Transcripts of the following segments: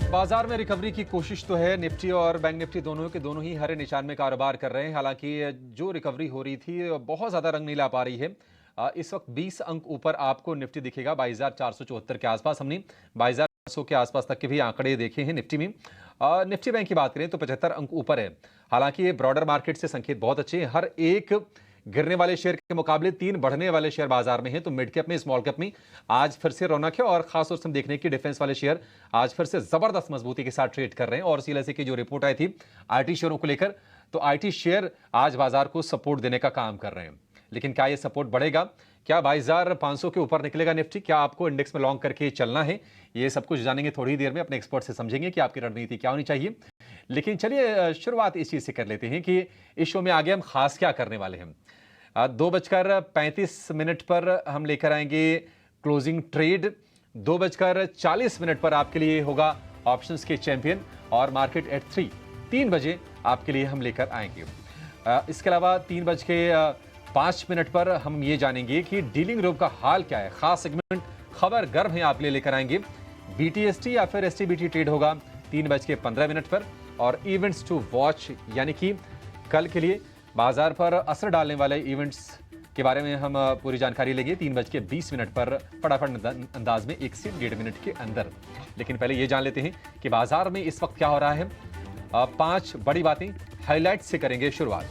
बाजार में रिकवरी की कोशिश तो है। निफ्टी और बैंक निफ्टी दोनों के दोनों ही हरे निशान में कारोबार कर रहे हैं। हालांकि जो रिकवरी हो रही थी बहुत ज्यादा रंग नहीं ला पा रही है। इस वक्त 20 अंक ऊपर आपको निफ्टी दिखेगा 22,474 के आसपास। हमने 22,500 के आसपास तक के भी आंकड़े देखे हैं निफ्टी में। निफ्टी बैंक की बात करें तो 75 अंक ऊपर है। हालांकि ये ब्रॉडर मार्केट से संकेत बहुत अच्छे हैं। हर एक गिरने वाले शेयर के मुकाबले 3 बढ़ने वाले शेयर बाजार में हैं। तो मिड कैप में, स्मॉल कैप में आज फिर से रौनक है और खासतौर से हम देखने की डिफेंस वाले शेयर आज फिर से जबरदस्त मजबूती के साथ ट्रेड कर रहे हैं। और सीएलएसए की जो रिपोर्ट आई थी आईटी शेयरों को लेकर, तो आईटी शेयर आज बाजार को सपोर्ट देने का काम कर रहे हैं। लेकिन क्या यह सपोर्ट बढ़ेगा? क्या 22,500 के ऊपर निकलेगा निफ्टी? क्या आपको इंडेक्स में लॉन्ग करके चलना है? ये सब कुछ जानेंगे थोड़ी देर में, अपने एक्सपर्ट से समझेंगे कि आपकी रणनीति क्या होनी चाहिए। लेकिन चलिए शुरुआत इस चीज से कर लेते हैं कि इस शो में आगे हम खास क्या करने वाले हैं। 2:35 पर हम लेकर आएंगे क्लोजिंग ट्रेड। 2:40 पर आपके लिए होगा ऑप्शंस के चैंपियन और मार्केट एट 3 बजे आपके लिए हम लेकर आएंगे। इसके अलावा 3:05 पर हम ये जानेंगे कि डीलिंग रूम का हाल क्या है। खास सेगमेंट खबर गर्म है आपके लिए लेकर आएंगे। बीटीएसटी या फिर एसटीबीटी ट्रेड होगा 3:15 पर। और इवेंट्स टू वॉच यानी कि कल के लिए बाजार पर असर डालने वाले इवेंट्स के बारे में हम पूरी जानकारी लेंगे 3:20 पर फटाफट अंदाज में 1 से 1.5 मिनट के अंदर। लेकिन पहले ये जान लेते हैं कि बाजार में इस वक्त क्या हो रहा है। 5 बड़ी बातें हाईलाइट से करेंगे शुरुआत।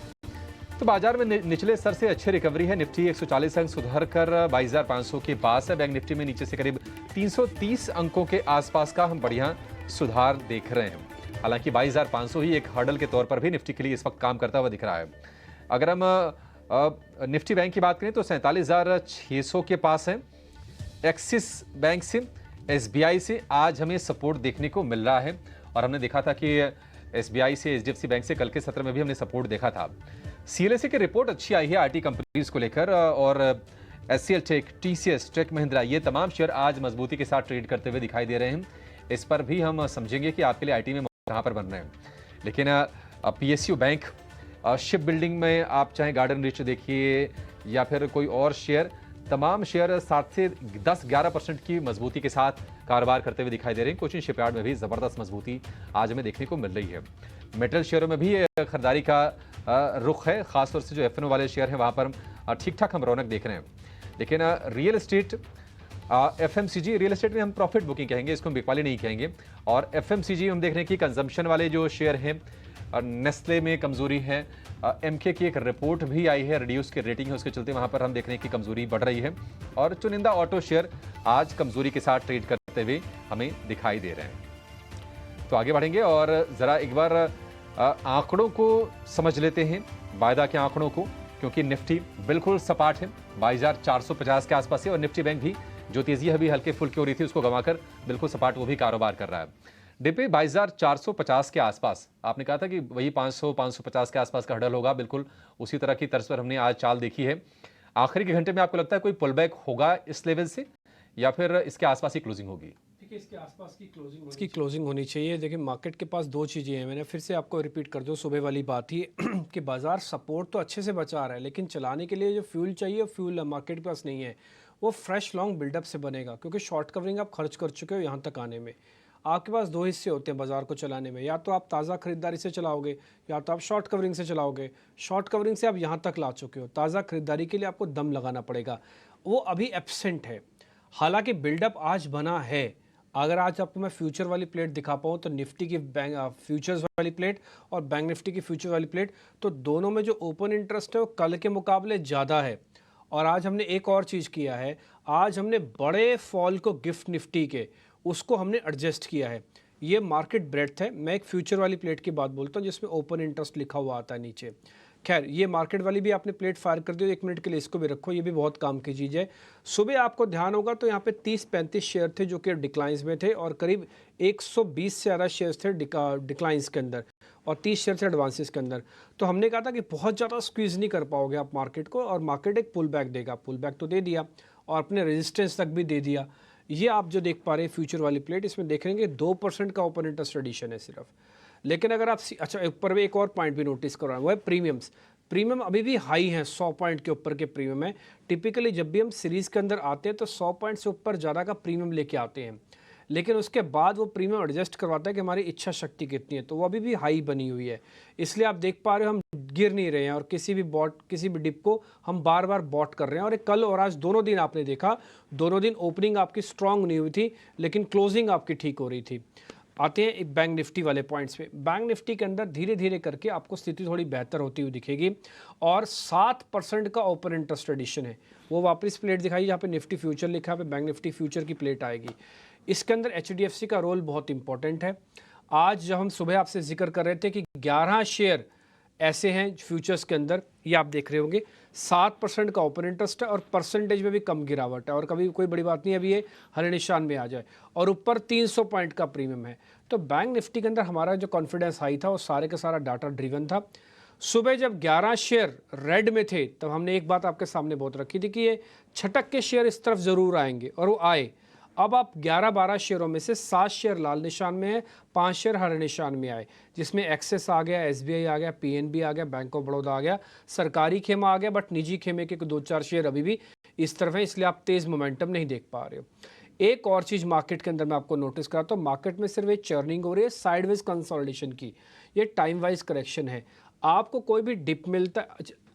तो बाजार में निचले स्तर से अच्छी रिकवरी है। निफ्टी 140 अंक सुधर कर 22,500 के पास है। बैंक निफ्टी में नीचे से करीब 330 अंकों के आसपास का हम बढ़िया सुधार देख रहे हैं। हालांकि 22,500 ही एक हर्डल के तौर पर भी निफ्टी के लिए इस वक्त काम करता हुआ दिख रहा है। अगर हम निफ्टी बैंक की बात करें तो 47,600 के पास है। एक्सिस बैंक से, एसबीआई से आज हमें सपोर्ट देखने को मिल रहा है। और हमने देखा था कि एसबीआई से, एचडीएफसी बैंक से कल के सत्र में भी हमने सपोर्ट देखा था। सीएलएसए की रिपोर्ट अच्छी आई है आईटी कंपनीज को लेकर। और HCL tech, TCS, tech Mahindra, ये तमाम शेयर आज मजबूती के साथ ट्रेड करते हुए दिखाई दे रहे हैं। इस पर भी हम समझेंगे कि आपके लिए आईटी में कहां पर बन रहे हैं। लेकिन पीएसयू बैंक, शिप बिल्डिंग में आप चाहे गार्डन रिच देखिए या फिर कोई और शेयर, तमाम शेयर 7 से 10-11% की मजबूती के साथ कारोबार करते हुए दिखाई दे रहे हैं। कोचिन शिपयार्ड में भी जबरदस्त मजबूती आज हमें देखने को मिल रही है। मेटल शेयरों में भी खरीदारी का रुख है। खासतौर से जो एफएनओ वाले शेयर हैं वहां पर ठीक ठाक हम रौनक देख रहे हैं। लेकिन real estate, FMCG, real estate में हम प्रॉफिट बुकिंग कहेंगे, इसको हम बिकवाली नहीं कहेंगे। और एफएमसीजी हम देख रहे हैं कि कंजम्पशन वाले जो शेयर हैं, नेस्ले में कमजोरी है। एमके की एक रिपोर्ट भी आई है, रिड्यूस की रेटिंग है, उसके चलते वहां पर हम देख रहे हैं कि कमजोरी बढ़ रही है। और चुनिंदा ऑटो शेयर आज कमजोरी के साथ ट्रेड करते हुए हमें दिखाई दे रहे हैं। तो आगे बढ़ेंगे और जरा एक बार आंकड़ों को समझ लेते हैं, वायदा के आंकड़ों को, क्योंकि निफ्टी बिल्कुल सपाट है 22,450 के आसपास है। और निफ्टी बैंक भी जो तेजी अभी हल्के फुल्के हो रही थी उसको गंवाकर बिल्कुल सपाट वो भी कारोबार कर रहा है। डिपे 22,450 के आसपास। आपने कहा था कि वही 500-550 के आसपास का हडल होगा, बिल्कुल उसी तरह की तर्ज पर हमने आज चाल देखी है। आखिरी के घंटे में आपको लगता है कोई पुल बैक होगा इस लेवल से या फिर इसके आसपास ही क्लोजिंग होगी? देखिए, इसके आसपास की क्लोजिंग होनी चाहिए। देखिए, मार्केट के पास 2 चीज़ें हैं। मैंने फिर से आपको रिपीट कर दूं, सुबह वाली बात ही कि बाजार सपोर्ट तो अच्छे से बचा रहा है, लेकिन चलाने के लिए जो फ्यूल चाहिए वो फ्यूल मार्केट के पास नहीं है। वो फ्रेश लॉन्ग बिल्डअप से बनेगा, क्योंकि शॉर्ट कवरिंग आप खर्च कर चुके हो यहाँ तक आने में। आपके पास 2 हिस्से होते हैं बाजार को चलाने में, या तो आप ताज़ा खरीदारी से चलाओगे या तो आप शॉर्ट कवरिंग से चलाओगे। शॉर्ट कवरिंग से आप यहाँ तक ला चुके हो, ताज़ा खरीदारी के लिए आपको दम लगाना पड़ेगा, वो अभी एब्सेंट है। हालांकि बिल्डअप आज बना है। अगर आज आपको मैं फ्यूचर वाली प्लेट दिखा पाऊँ तो निफ्टी की बैंक फ्यूचर्स वाली प्लेट और बैंक निफ्टी की फ्यूचर वाली प्लेट, तो दोनों में जो ओपन इंटरेस्ट है वो कल के मुकाबले ज़्यादा है। और आज हमने एक और चीज़ किया है, आज हमने बड़े फॉल को गिफ्ट निफ्टी के उसको हमने एडजस्ट किया है। ये मार्केट ब्रेड्थ है। मैं एक फ्यूचर वाली प्लेट की बात बोलता हूँ जिसमें ओपन इंटरेस्ट लिखा हुआ आता है नीचे। खैर, ये मार्केट वाली भी आपने प्लेट फायर कर दी, 1 मिनट के लिए इसको भी रखो, ये भी बहुत काम की चीज़ है। सुबह आपको ध्यान होगा तो यहाँ पे 30-35 शेयर थे जो कि डिक्लाइंस में थे और करीब 120 से ज़्यादा शेयर्स थे डिक्लाइंस के अंदर और 30 शेयर थे एडवांसेस के अंदर। तो हमने कहा था कि बहुत ज़्यादा स्क्वीज़ नहीं कर पाओगे आप मार्केट को, और मार्केट एक पुल बैक देगा। पुल बैक तो दे दिया और अपने रेजिस्टेंस तक भी दे दिया। ये आप जो देख पा रहे हैं फ्यूचर वाली प्लेट, इसमें देख रहे हैं कि 2% का ओपन इंटरेस्ट एडिशन है सिर्फ। लेकिन अगर आप अच्छा, ऊपर में एक और पॉइंट भी नोटिस कर रहा है, वो है प्रीमियम्स। प्रीमियम अभी भी हाई है, 100 पॉइंट के ऊपर के प्रीमियम है। टिपिकली जब भी हम सीरीज़ के अंदर आते हैं तो 100 पॉइंट से ऊपर ज़्यादा का प्रीमियम लेके आते हैं। लेकिन उसके बाद वो प्रीमियम एडजस्ट करवाता है कि हमारी इच्छा शक्ति कितनी है, तो वो अभी भी हाई बनी हुई है। इसलिए आप देख पा रहे हो हम गिर नहीं रहे हैं और किसी भी डिप को हम बार बार बॉट कर रहे हैं। और कल और आज दोनों दिन आपने देखा, दोनों दिन ओपनिंग आपकी स्ट्रांग नहीं हुई थी, लेकिन क्लोजिंग आपकी ठीक हो रही थी। आते हैं एक बैंक निफ्टी वाले पॉइंट्स पे। बैंक निफ्टी के अंदर धीरे धीरे करके आपको स्थिति थोड़ी बेहतर होती हुई दिखेगी और 7% का ओपन इंटरेस्ट एडिशन है। वो वापस प्लेट दिखाई जहाँ पे निफ्टी फ्यूचर लिखा है, पे बैंक निफ्टी फ्यूचर की प्लेट आएगी। इसके अंदर HDFC का रोल बहुत इंपॉर्टेंट है। आज जब हम सुबह आपसे जिक्र कर रहे थे कि 11 शेयर ऐसे हैं फ्यूचर्स के अंदर, ये आप देख रहे होंगे 7% का ओपन इंटरेस्ट है और परसेंटेज में भी कम गिरावट है और कभी कोई बड़ी बात नहीं है अभी ये हरे निशान में आ जाए और ऊपर 300 पॉइंट का प्रीमियम है। तो बैंक निफ्टी के अंदर हमारा जो कॉन्फिडेंस हाई था वो सारे का सारा डाटा ड्रिवन था। सुबह जब 11 शेयर रेड में थे तब हमने एक बात आपके सामने बहुत रखी थी कि ये छटक के शेयर इस तरफ ज़रूर आएंगे और वो आए। अब आप 11-12 शेयरों में से 7 शेयर लाल निशान में है, 5 शेयर हरे निशान में आए, जिसमें एक्सिस आ गया, SBI आ गया, PNB आ गया, बैंक ऑफ बड़ौदा आ गया, सरकारी खेमा आ गया, बट निजी खेमे के 2-4 शेयर अभी भी इस तरफ है, इसलिए आप तेज़ मोमेंटम नहीं देख पा रहे हो। एक और चीज़ मार्केट के अंदर मैं आपको नोटिस कराता हूँ, मार्केट में सिर्फ एक चर्निंग हो रही है साइडवेज कंसोलिडेशन की, ये टाइम वाइज करेक्शन है। आपको कोई भी डिप मिलता,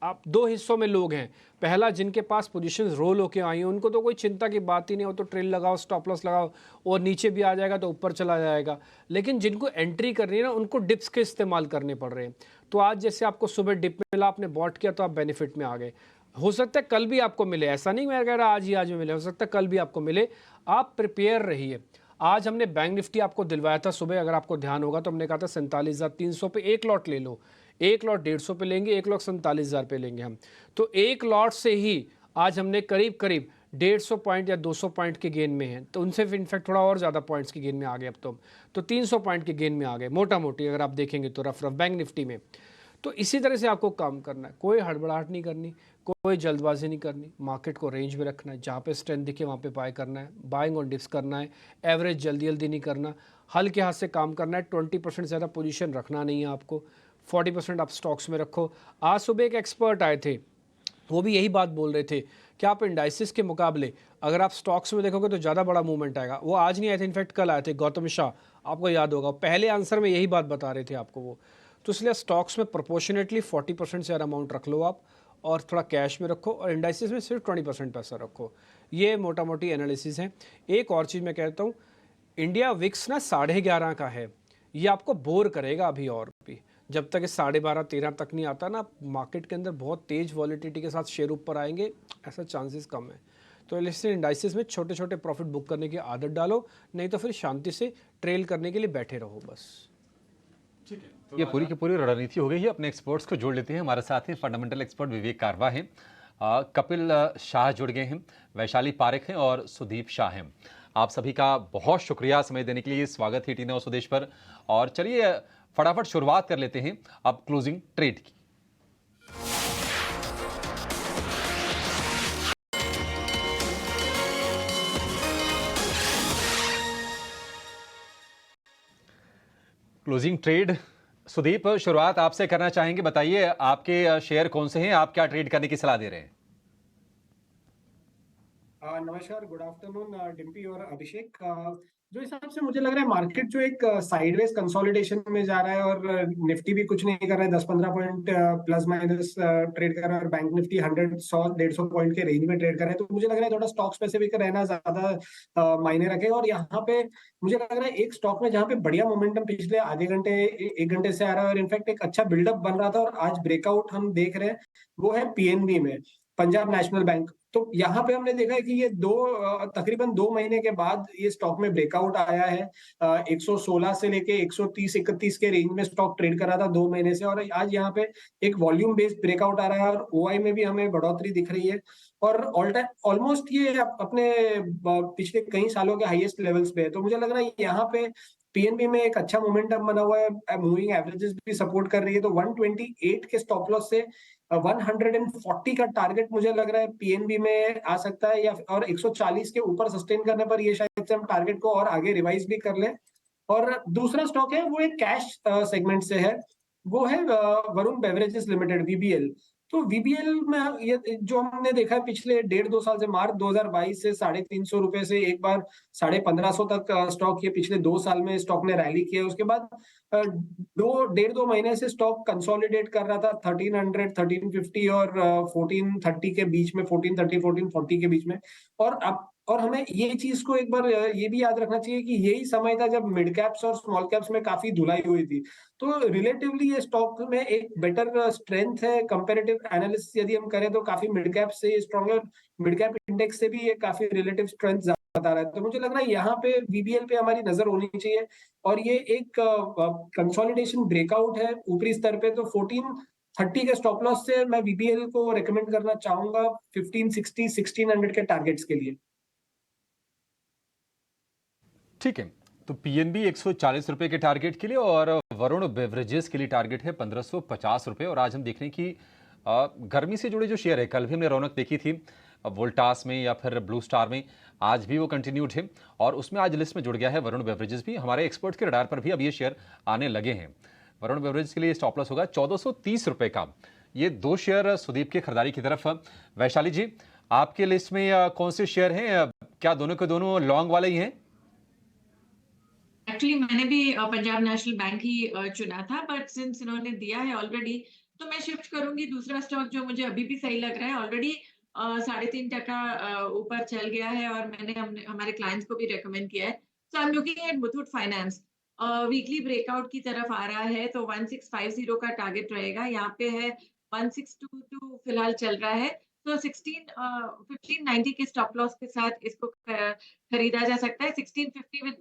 आप दो हिस्सों में लोग हैं। पहला, जिनके पास पोजीशन रोल होके आई हैं उनको तो कोई चिंता की बात ही नहीं हो, तो ट्रेल लगाओ, स्टॉप लॉस लगाओ और नीचे भी आ जाएगा तो ऊपर चला जाएगा। लेकिन जिनको एंट्री करनी है ना, उनको डिप्स के इस्तेमाल करने पड़ रहे हैं। तो आज जैसे आपको सुबह डिप मिला, आपने बॉट किया तो आप बेनिफिट में आ गए। हो सकता है कल भी आपको मिले, ऐसा नहीं मैं कह रहा आज ही आज में मिले, हो सकता है कल भी आपको मिले। आप प्रिपेयर रहिए। आज हमने बैंक निफ्टी आपको दिलवाया था सुबह, अगर आपको ध्यान होगा तो हमने कहा था 47,300 पे एक लॉट ले लो, एक लॉट 150 पे लेंगे, एक लॉट 47,000 पे लेंगे हम। तो एक लॉट से ही आज हमने करीब करीब 150 पॉइंट या 200 पॉइंट के गेन में हैं, तो उनसे इनफैक्ट थोड़ा और ज़्यादा पॉइंट्स के गेन में आ गए अब तो 300 पॉइंट के गेन में आ गए मोटा मोटी, अगर आप देखेंगे तो रफ बैंक निफ्टी में। तो इसी तरह से आपको काम करना है, कोई हड़बड़ाहट नहीं करनी, कोई जल्दबाजी नहीं करनी, मार्केट को रेंज में रखना है, जहाँ पे स्ट्रेंथ दिखे वहाँ पे बाय करना है, बाइंग ऑन डिप्स करना है, एवरेज जल्दी जल्दी नहीं करना, हल्के हाथ से काम करना है। 20% ज़्यादा पोजीशन रखना नहीं है आपको, 40% आप स्टॉक्स में रखो। आज सुबह एक एक्सपर्ट आए थे, वो भी यही बात बोल रहे थे कि आप इंडाइसिस के मुकाबले अगर आप स्टॉक्स में देखोगे तो ज़्यादा बड़ा मूवमेंट आएगा। वो आज नहीं आए थे, इनफैक्ट कल आए थे, गौतम शाह, आपको याद होगा, पहले आंसर में यही बात बता रहे थे आपको वो। तो इसलिए स्टॉक्स में प्रोपोर्शनेटली 40% से ज़्यादा अमाउंट रख लो आप, और थोड़ा कैश में रखो, और इंडाइसिस में सिर्फ 20% पैसा रखो। ये मोटा मोटी एनालिसिस है। एक और चीज़ मैं कहता हूँ, इंडिया विक्स ना 11.5 का है, ये आपको बोर करेगा अभी और भी, जब तक ये 12.5-13 तक नहीं आता ना, मार्केट के अंदर बहुत तेज़ वॉलिटिलिटी के साथ शेयर ऊपर आएंगे, ऐसा चांसेस कम है। तो इसलिए इंडाइसिस में छोटे छोटे प्रॉफिट बुक करने की आदत डालो, नहीं तो फिर शांति से ट्रेल करने के लिए बैठे रहो बस। ठीक है, ये पूरी की पूरी रणनीति हो गई है। अपने एक्सपर्ट्स को जोड़ लेते हैं। हमारे साथ हैं फंडामेंटल एक्सपर्ट विवेक कारवा हैं, कपिल शाह जुड़ गए हैं, वैशाली पारेख हैं और सुदीप शाह हैं। आप सभी का बहुत शुक्रिया समय देने के लिए, स्वागत है टी9 स्वदेश पर। और चलिए फटाफट शुरुआत कर लेते हैं अब क्लोजिंग ट्रेड की। क्लोजिंग ट्रेड, सुदीप शुरुआत आपसे करना चाहेंगे। बताइए आपके शेयर कौन से हैं, आप क्या ट्रेड करने की सलाह दे रहे हैं? नमस्कार, गुड आफ्टरनून डिम्पी और अभिषेक। जो हिसाब से मुझे लग रहा है मार्केट जो एक साइडवेज कंसोलिडेशन में जा रहा है और निफ्टी भी कुछ नहीं कर रहा है, 10-15 पॉइंट प्लस माइनस ट्रेड कर रहा है और बैंक निफ्टी 100-100-150 पॉइंट के रेंज में ट्रेड कर रहा है। तो मुझे लग रहा है थोड़ा स्टॉक स्पेसिफिक रहना ज्यादा मायने रखेगा। और यहाँ पे मुझे लग रहा है एक स्टॉक में जहाँ पे बढ़िया मोमेंटम पिछले आधे घंटे 1 घंटे से आ रहा है और इनफैक्ट एक अच्छा बिल्डअप बन रहा था और आज ब्रेकआउट हम देख रहे हैं, वो है PNB में, पंजाब नेशनल बैंक। तो यहाँ पे हमने देखा है कि ये तकरीबन 2 महीने के बाद ये स्टॉक में ब्रेकआउट आया है। 116 से लेके 130-131 के रेंज में स्टॉक ट्रेड कर रहा था 2 महीने से, और आज यहाँ पे एक वॉल्यूम बेस्ड ब्रेकआउट आ रहा है और OI में भी हमें बढ़ोतरी दिख रही है और ऑल टाइम ऑलमोस्ट ये अपने पिछले कई सालों के हाईएस्ट लेवल्स पे है। तो मुझे लग रहा है यहाँ पे PNB में एक अच्छा मोमेंटम बना हुआ है, मूविंग एवरेजेस भी सपोर्ट कर रही है। तो 128 के स्टॉप लॉस से 140 का टारगेट मुझे लग रहा है PNB में आ सकता है, या और 140 के ऊपर सस्टेन करने पर ये शायद से हम टारगेट को और आगे रिवाइज भी कर लें। और दूसरा स्टॉक है वो एक कैश सेगमेंट से है, वो है वरुण बेवरेजेस लिमिटेड, VBL। तो वीबीएल में ये जो हमने देखा है पिछले 1.5-2 साल से, मार्च 2022 से 350 रुपए से एक बार 1550 तक स्टॉक, ये पिछले 2 साल में स्टॉक ने रैली किया। उसके बाद 1.5-2 महीने से स्टॉक कंसोलिडेट कर रहा था 1300, 1350 और 1430 के बीच में, 1430, 1440 के बीच में। और हमें ये चीज को एक बार ये भी याद रखना चाहिए कि यही समय था जब मिड कैप्स और स्मॉल कैप्स में काफी धुलाई हुई थी। तो रिलेटिवली ये स्टॉक में एक बेटर स्ट्रेंथ है। कंपैरेटिव एनालिसिस यदि हम करें तो काफी मिड कैप से स्ट्रॉन्गर, मिड कैप इंडेक्स से भी ये काफी रिलेटिव स्ट्रेंथ बता रहा है। तो मुझे लग रहा है यहाँ पे वीबीएल पे हमारी नजर होनी चाहिए। और ये एक कंसोलिडेशन ब्रेकआउट है ऊपरी स्तर पे, तो 1430 के स्टॉप लॉस से मैं वीबीएल को रेकमेंड करना चाहूंगा 1560, 1600 के टारगेट्स के लिए। ठीक है, तो पीएनबी 140 रुपए के टारगेट के लिए और वरुण बेवरेजेस के लिए टारगेट है 1550 रुपए। और आज हम देख रहे हैं कि गर्मी से जुड़े जो शेयर है, कल भी हमने रौनक देखी थी वोल्टास में या फिर ब्लू स्टार में, आज भी वो कंटिन्यूड है और उसमें आज लिस्ट में जुड़ गया है वरुण बेवरेजेस भी। हमारे एक्सपर्ट के रडार पर भी अब ये शेयर आने लगे हैं। वरुण बेवरेजेस के लिए स्टॉप लॉस होगा 1430 रुपए का। ये दो शेयर सुदीप की खरीदारी की तरफ। वैशाली जी, आपके लिस्ट में कौन से शेयर हैं? क्या दोनों के दोनों लॉन्ग वाले ही हैं? एक्चुअली मैंने भी पंजाब नेशनल बैंक ही चुना था, बट सिंस इन्होंने दिया है ऑलरेडी तो मैं शिफ्ट करूंगी दूसरा स्टॉक जो मुझे अभी भी सही लग रहा है। ऑलरेडी 3.5% ऊपर चल गया है और मैंने हमारे क्लाइंट्स को भी रेकमेंड किया है। So I am looking at Muthoot finance. Weekly breakout की तरफ आ रहा है तो 1650 का टारगेट रहेगा। यहाँ पे है 1622 फिलहाल चल रहा है। तो 1590 के स्टॉप लॉस के साथ इसको खरीदा जा सकता है। 1650 विद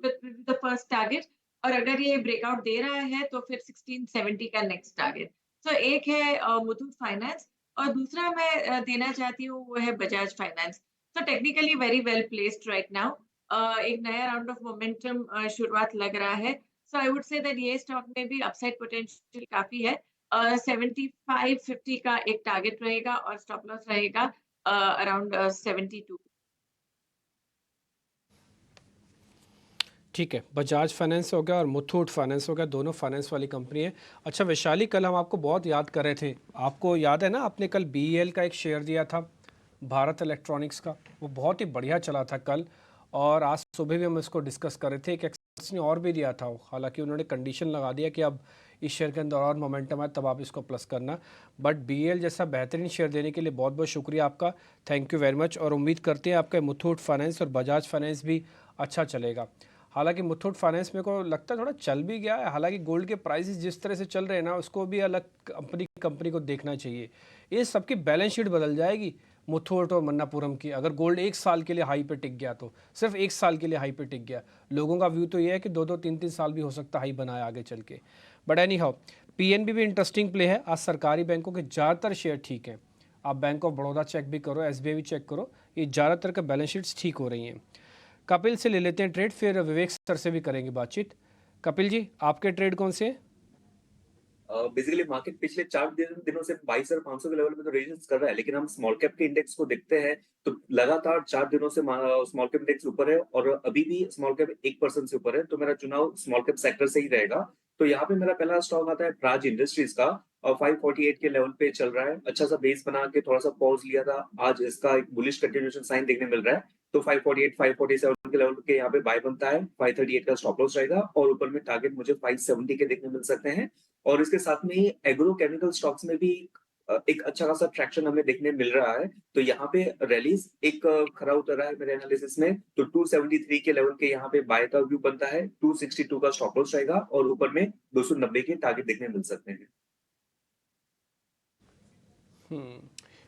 द फर्स्ट टारगेट, और अगर ये ब्रेकआउट दे रहा है तो फिर 1670 का नेक्स्ट टारगेट। सो एक है मुथूट फाइनेंस और दूसरा मैं देना चाहती हूँ वो है Bajaj finance. So technically very well placed right now. एक नया राउंड ऑफ मोमेंटम शुरुआत लग रहा है। So I would say that ये स्टॉक में भी अपसाइड पोटेंशियल काफी है। 7550 का एक टारगेट रहेगा और स्टॉप लॉस रहेगा अराउंड 72। ठीक है, बजाज फाइनेंस हो गया और मुथूट फाइनेंस हो गया, दोनों फाइनेंस वाली कंपनी है। अच्छा वैशाली, कल हम आपको बहुत याद कर रहे थे, आपको याद है ना, आपने कल बीईएल का एक शेयर दिया था भारत इलेक्ट्रॉनिक्स का, वो बहुत ही बढ़िया चला था कल। और आज सुबह भी हम इसको डिस्कस कर रहे थे, एक एक्सपर्ट्स ने और भी दिया था, हालांकि उन्होंने कंडीशन लगा दिया कि अब इस शेयर के अंदर और मोमेंटम है तब आप इसको प्लस करना। बट बीईएल जैसा बेहतरीन शेयर देने के लिए बहुत बहुत शुक्रिया आपका, थैंक यू वेरी मच। और उम्मीद करते हैं आपका मुथूट फाइनेंस और बजाज फाइनेंस भी अच्छा चलेगा। हालांकि मुथूट फाइनेंस मेरे को लगता है थोड़ा चल भी गया है, हालांकि गोल्ड के प्राइसेस जिस तरह से चल रहे हैं ना, उसको भी अलग कंपनी को देखना चाहिए। ये सबकी बैलेंस शीट बदल जाएगी मुथूट और मन्नापुरम की, अगर गोल्ड 1 साल के लिए हाई पे टिक गया तो, सिर्फ 1 साल के लिए हाई पे टिक गया। लोगों का व्यू तो ये है कि 2-2, 3-3 साल भी हो सकता है हाई बनाए आगे चल के। बट एनी हाउ, पीएनबी भी इंटरेस्टिंग प्ले है। आज सरकारी बैंकों के ज़्यादातर शेयर ठीक हैं। आप बैंक ऑफ बड़ौदा चेक भी करो, एसबीआई भी चेक करो, ये ज़्यादातर का बैलेंस शीट्स ठीक हो रही हैं। कपिल से ले लेते हैं ट्रेड, फिर विवेक सर से भी करेंगे बातचीत। कपिल जी, आपके ट्रेड कौन से हैं? बेसिकली मार्केट पिछले 4 दिनों से 22,500 के लेवल में तो रेजिस्ट कर रहा है, लेकिन हम स्मॉल कैप के इंडेक्स को देखते हैं तो लगातार 4 दिनों से स्मॉल कैप इंडेक्स ऊपर है और अभी भी स्मॉल कैप 1% से ऊपर है। तो मेरा चुनाव स्मॉल कैप सेक्टर से ही रहेगा। तो यहाँ पे मेरा पहला स्टॉक आता है प्राज इंडस्ट्रीज का, और 548 के लेवल पे चल रहा है। अच्छा सा बेस बना के थोड़ा सा पॉज लिया था, आज इसका एक बुलिश कंटिन्यूएशन साइन देखने मिल रहा है। तो 548, 547 के लेवल के यहाँ पे बाय बनता है। 538 का स्टॉप लॉस रहेगा और ऊपर में टारगेट मुझे 570 के देखने मिल सकते हैं। और इसके साथ में ही एग्रो केमिकल स्टॉक्स में भी एक अच्छा खासा ट्रैक्शन हमें देखने मिल रहा है। तो यहाँ पे रैलीज एक खरा उतर रहा है मेरे एनालिसिस में। तो 273 के लेवल के यहाँ पे बाय का व्यू बनता है, 262 का स्टॉप लॉस रहेगा और ऊपर में 290 के टारगेट देखने मिल सकते हैं।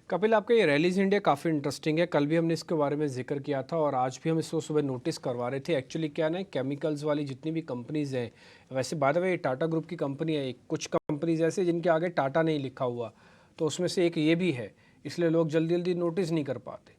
कपिल, आपका ये रैलीज इंडिया काफ़ी इंटरेस्टिंग है, कल भी हमने इसके बारे में जिक्र किया था और आज भी हम इसको सुबह नोटिस करवा रहे थे। एक्चुअली क्या ना, केमिकल्स वाली जितनी भी कंपनीज़ हैं, वैसे by the way Tata group की कंपनी है, कुछ कंपनीज ऐसे जिनके आगे टाटा नहीं लिखा हुआ, तो उसमें से एक ये भी है, इसलिए लोग जल्दी जल्दी नोटिस नहीं कर पाते।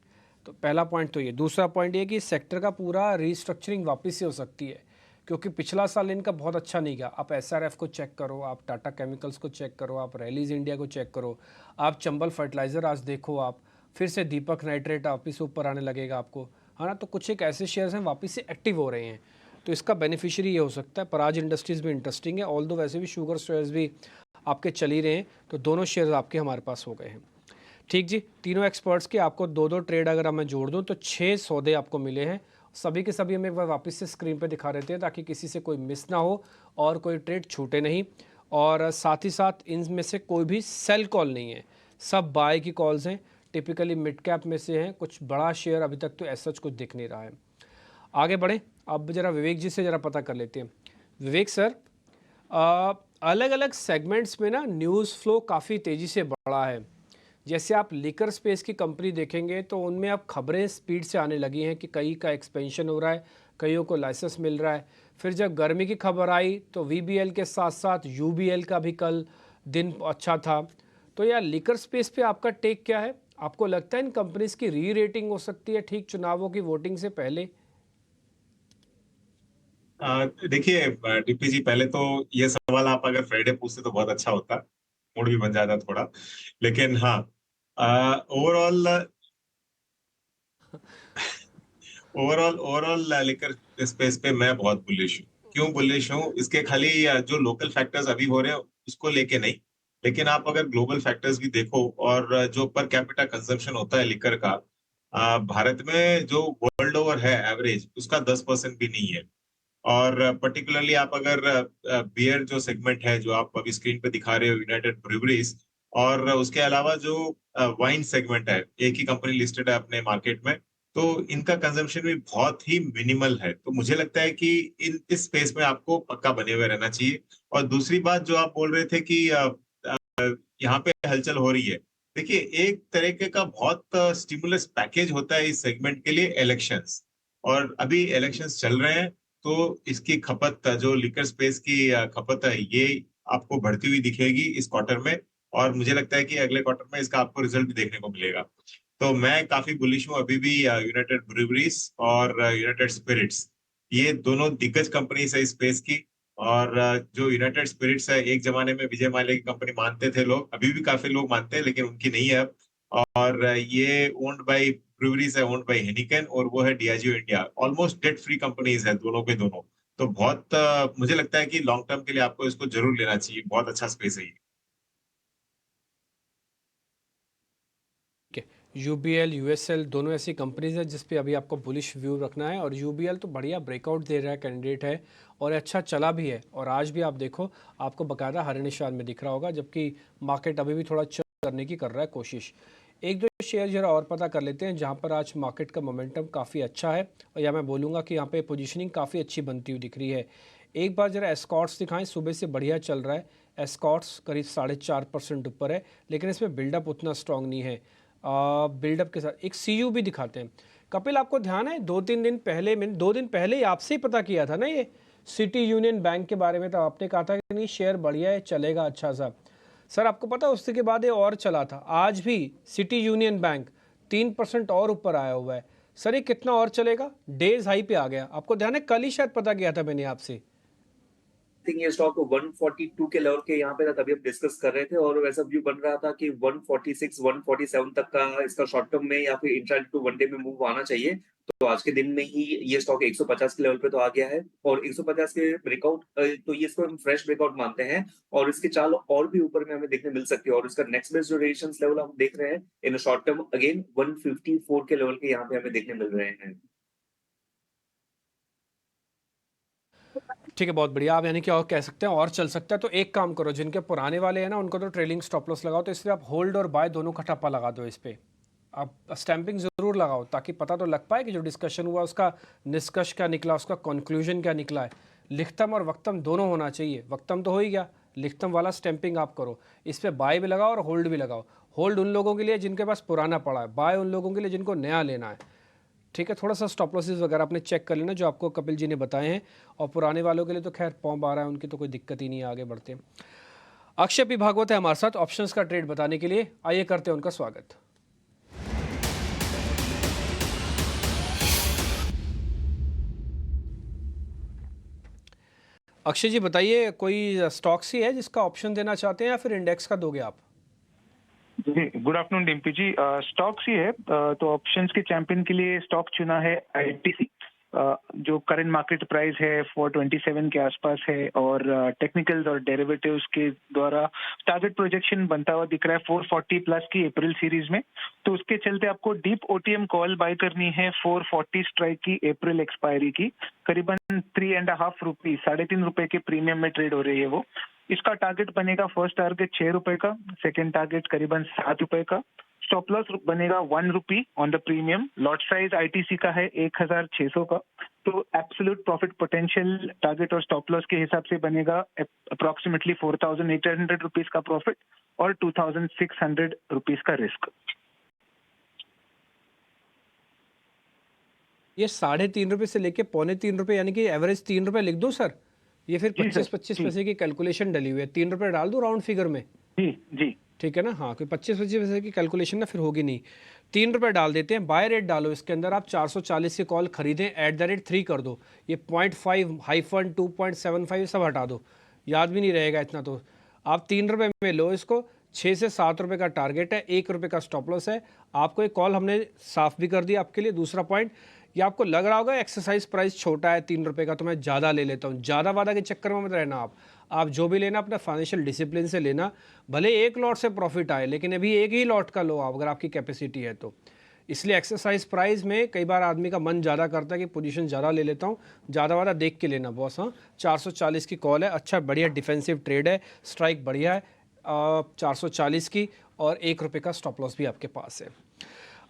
तो पहला पॉइंट तो ये। दूसरा पॉइंट ये कि सेक्टर का पूरा रीस्ट्रक्चरिंग वापस से हो सकती है, क्योंकि पिछला साल इनका बहुत अच्छा नहीं गया। आप एसआरएफ को चेक करो, आप टाटा केमिकल्स को चेक करो, आप रैलीज इंडिया को चेक करो, आप चंबल फर्टिलाइज़र आज देखो, आप फिर से दीपक नाइट्रेट वापस से ऊपर आने लगेगा आपको, है ना। तो कुछ एक ऐसे शेयर्स हैं वापस से एक्टिव हो रहे हैं, तो इसका बेनिफिशियरी ये हो सकता है। पराज इंडस्ट्रीज़ भी इंटरेस्टिंग है, ऑल दो वैसे भी शुगर शेयर्स भी आपके चल ही रहे हैं, तो दोनों शेयर्स आपके हमारे पास हो गए हैं। ठीक जी, तीनों एक्सपर्ट्स के आपको 2-2 ट्रेड अगर मैं जोड़ दूं तो 6 सौदे आपको मिले हैं। सभी के सभी हम एक बार वापस से स्क्रीन पे दिखा देते हैं ताकि किसी से कोई मिस ना हो और कोई ट्रेड छूटे नहीं। और साथ ही साथ इनमें से कोई भी सेल कॉल नहीं है, सब बाय की कॉल्स हैं। टिपिकली मिड कैप में से हैं, कुछ बड़ा शेयर अभी तक तो ऐसा कुछ दिख नहीं रहा है। आगे बढ़ें, अब जरा विवेक जी से ज़रा पता कर लेते हैं। विवेक सर, अलग अलग सेगमेंट्स में ना न्यूज़ फ्लो काफ़ी तेज़ी से बढ़ा है। जैसे आप लिकर स्पेस की कंपनी देखेंगे तो उनमें अब खबरें स्पीड से आने लगी हैं कि कई का एक्सपेंशन हो रहा है, कईयों को लाइसेंस मिल रहा है। फिर जब गर्मी की खबर आई तो वीबीएल के साथ साथ यूबीएल का भी कल दिन अच्छा था। तो यार लिकर स्पेस पे आपका टेक क्या है? आपको लगता है इन कंपनीज की री रेटिंग हो सकती है ठीक चुनावों की वोटिंग से पहले? देखिए डीपी जी, पहले तो ये सवाल आप अगर फ्राइडे पूछते तो बहुत अच्छा होता, मूड भी बन जाता थोड़ा। लेकिन हाँ, overall overall overall liquor space पे मैं बहुत बुलिश हूँ। क्यों बुलिश हूँ? इसके खाली जो लोकल फैक्टर्स अभी हो रहे हैं उसको लेके नहीं, लेकिन आप अगर ग्लोबल फैक्टर्स भी देखो और जो पर कैपिटा कंजम्पशन होता है लिकर का, भारत में जो वर्ल्ड ओवर है एवरेज उसका 10% भी नहीं है। और पर्टिकुलरली आप अगर बियर जो सेगमेंट है जो आप अभी स्क्रीन पे दिखा रहे हो, यूनाइटेड ब्रूवरीज, और उसके अलावा जो वाइन सेगमेंट है, एक ही कंपनी लिस्टेड है अपने मार्केट में, तो इनका कंजम्पशन भी बहुत ही मिनिमल है। तो मुझे लगता है कि इस स्पेस में आपको पक्का बने हुए रहना चाहिए। और दूसरी बात जो आप बोल रहे थे कि यहाँ पे हलचल हो रही है, देखिए एक तरीके का बहुत स्टिमुलस पैकेज होता है इस सेगमेंट के लिए, इलेक्शंस। और अभी इलेक्शंस चल रहे हैं, तो इसकी खपत जो लिकर स्पेस की खपत है ये आपको बढ़ती हुई दिखेगी इस क्वार्टर में। और मुझे लगता है कि अगले क्वार्टर में इसका आपको रिजल्ट भी देखने को मिलेगा। तो मैं काफी बुलिश हूँ अभी भी यूनाइटेड ब्रूवरीज और यूनाइटेड स्पिरिट्स, ये दोनों दिग्गज कंपनीज है इस स्पेस की। और जो यूनाइटेड स्पिरिट्स है, एक जमाने में विजय माल्या की कंपनी मानते थे लोग, अभी भी काफी लोग मानते हैं, लेकिन उनकी नहीं है अब। और ये ओन्ड बाय ब्रूवरीज है, ओन्ड बाय हेनिकन, और वो है Diageo India. Almost debt free companies है दोनों के दोनों। तो बहुत मुझे लगता है कि लॉन्ग टर्म के लिए आपको इसको जरूर लेना चाहिए, बहुत अच्छा स्पेस है ये। यूबीएल, यूएसएल दोनों ऐसी कंपनीज है जिस पे अभी आपको बुलिश व्यू रखना है। और यूबीएल तो बढ़िया ब्रेकआउट दे रहा है, कैंडिडेट है और अच्छा चला भी है। और आज भी आप देखो, आपको बकायदा हरे निशान में दिख रहा होगा, जबकि मार्केट अभी भी थोड़ा चल करने की कर रहा है कोशिश। एक दो शेयर जरा और पता कर लेते हैं जहाँ पर आज मार्केट का मोमेंटम काफ़ी अच्छा है, और या मैं बोलूँगा कि यहाँ पे पोजीशनिंग काफ़ी अच्छी बनती हुई दिख रही है। एक बार जरा एस्कॉर्ट्स दिखाएं, सुबह से बढ़िया चल रहा है। एस्कॉर्ट्स करीब 4.5% ऊपर है, लेकिन इसमें बिल्डअप उतना स्ट्रांग नहीं है। बिल्डअप के साथ एक सीयू भी दिखाते हैं। कपिल, आपको ध्यान है 2-3 दिन पहले, मैंने 2 दिन पहले ही आपसे ही पता किया था ना ये सिटी यूनियन बैंक के बारे में, तो आपने कहा था कि नहीं शेयर बढ़िया है, चलेगा अच्छा सा। सर आपको पता है उसके बाद ये और चला था। आज भी सिटी यूनियन बैंक 3% और ऊपर आया हुआ है। सर ये कितना और चलेगा? डेज हाई पे आ गया। आपको ध्यान है कल ही शायद पता किया था मैंने आपसे। थिंक ये स्टॉक 142 के लेवल के यहाँ पे था, तभी हम डिस्कस कर रहे थे, और वैसा व्यू बन रहा था कि 146 147 तक का इसका शॉर्ट टर्म में या फिर इंट्राडे टू वन डे में मूव आना चाहिए। तो आज के दिन में ही ये स्टॉक 150 के लेवल पे तो आ गया है, और 150 के ब्रेकआउट, तो ये इसको हम फ्रेश ब्रेकआउट मानते हैं, और इसकी चाल और भी ऊपर में हमें देखने मिल सकती है। और इसका नेक्स्ट बेस्ट जो रेजिस्टेंस लेवल हम देख रहे हैं इन शॉर्ट टर्म, अगेन 154 के लेवल के यहाँ पे हमें देखने मिल रहे हैं। ठीक है, बहुत बढ़िया। आप यानी कि और कह सकते हैं और चल सकता है। तो एक काम करो, जिनके पुराने वाले हैं ना उनको तो ट्रेलिंग स्टॉप लॉस लगाओ, तो इसलिए आप होल्ड और बाय दोनों का ठप्पा लगा दो इस पे। आप स्टैंपिंग ज़रूर लगाओ ताकि पता तो लग पाए कि जो डिस्कशन हुआ उसका निष्कर्ष क्या निकला, उसका कंक्लूजन क्या निकला है। लिखतम और वक्तम दोनों होना चाहिए। वक्तम तो हो ही गया, लिखतम वाला स्टैंपिंग आप करो। इस पर बाय भी लगाओ और होल्ड भी लगाओ। होल्ड उन लोगों के लिए जिनके पास पुराना पड़ा है, बाय उन लोगों के लिए जिनको नया लेना है। ठीक है, थोड़ा सा स्टॉप लॉसेस वगैरह आपने चेक कर लेना जो आपको कपिल जी ने बताए हैं। और पुराने वालों के लिए तो खैर पॉम्प आ रहा है, उनकी तो कोई दिक्कत ही नहीं है, आगे बढ़ते हैं। अक्षय पी भागवत है हमारे साथ ऑप्शंस का ट्रेड बताने के लिए। आइए करते हैं उनका स्वागत। अक्षय जी बताइए, कोई स्टॉक्स ही है जिसका ऑप्शन देना चाहते हैं या फिर इंडेक्स का दोगे आप? जी, गुड आफ्टरनून डिम्पी जी। स्टॉक्स ही है, तो ऑप्शंस के चैंपियन के लिए स्टॉक चुना है आईटीसी। जो करंट मार्केट प्राइस है 427 के आसपास है और टेक्निकल्स और डेरिवेटिव्स के द्वारा टारगेट प्रोजेक्शन बनता हुआ दिख रहा है 440 प्लस की अप्रैल सीरीज में। तो उसके चलते आपको डीप ओटीएम कॉल बाय करनी है 440 स्ट्राइक की अप्रैल एक्सपायरी की, करीबन 3.5 रुपीज, ₹3.5 के प्रीमियम में ट्रेड हो रही है वो। इसका टारगेट बनेगा फर्स्ट टारगेट ₹6 का, सेकेंड टारगेट करीबन ₹7 का, स्टॉप लॉस बनेगा ₹1 on the premium, lot size ITC का है 1600 का। तो एब्सोल्यूट प्रॉफिट पोटेंशियल टारगेट और स्टॉप लॉस के हिसाब से बनेगा अप्रोक्सीमेटली ₹4,800 का प्रॉफिट और ₹2,600 का रिस्क। ये ₹3.5 से लेके ₹2.25 यानी कि एवरेज ₹3 लिख दो सर। ये फिर जी सर, 25-25 पैसे की कैलकुलेशन डली हुई है, ₹3 डाल दो राउंड फिगर में। जी जी ठीक है ना, हाँ, कोई 25-25 पैसे की कैलकुलेशन ना फिर होगी नहीं। ₹3 डाल देते हैं, बाय रेट डालो इसके अंदर, आप 440 की कॉल खरीदें, @3 कर दो, ये 0.5 हाइफन 2.75 सब हटा दो, याद भी नहीं रहेगा इतना। तो आप ₹3 में लो इसको, ₹6 से ₹7 का टारगेट है, ₹1 का स्टॉप लॉस है। आपको एक कॉल हमने साफ भी कर दी आपके लिए। दूसरा पॉइंट, ये आपको लग रहा होगा एक्सरसाइज प्राइस छोटा है ₹3 का तो मैं ज़्यादा ले लेता हूँ, ज़्यादा वादा के चक्कर में मत रहना आप जो भी लेना अपना फाइनेंशियल डिसिप्लिन से लेना। भले एक लॉट से प्रॉफिट आए लेकिन अभी एक ही लॉट का लो आप, अगर आपकी कैपेसिटी है तो। इसलिए एक्सरसाइज प्राइस में कई बार आदमी का मन ज़्यादा करता है कि पोजीशन ज़्यादा ले लेता हूँ, ज़्यादा वादा देख के लेना बॉस। हाँ, 440 की कॉल है, अच्छा बढ़िया डिफेंसिव ट्रेड है, स्ट्राइक बढ़िया है 440 की, और ₹1 का स्टॉप लॉस भी आपके पास है।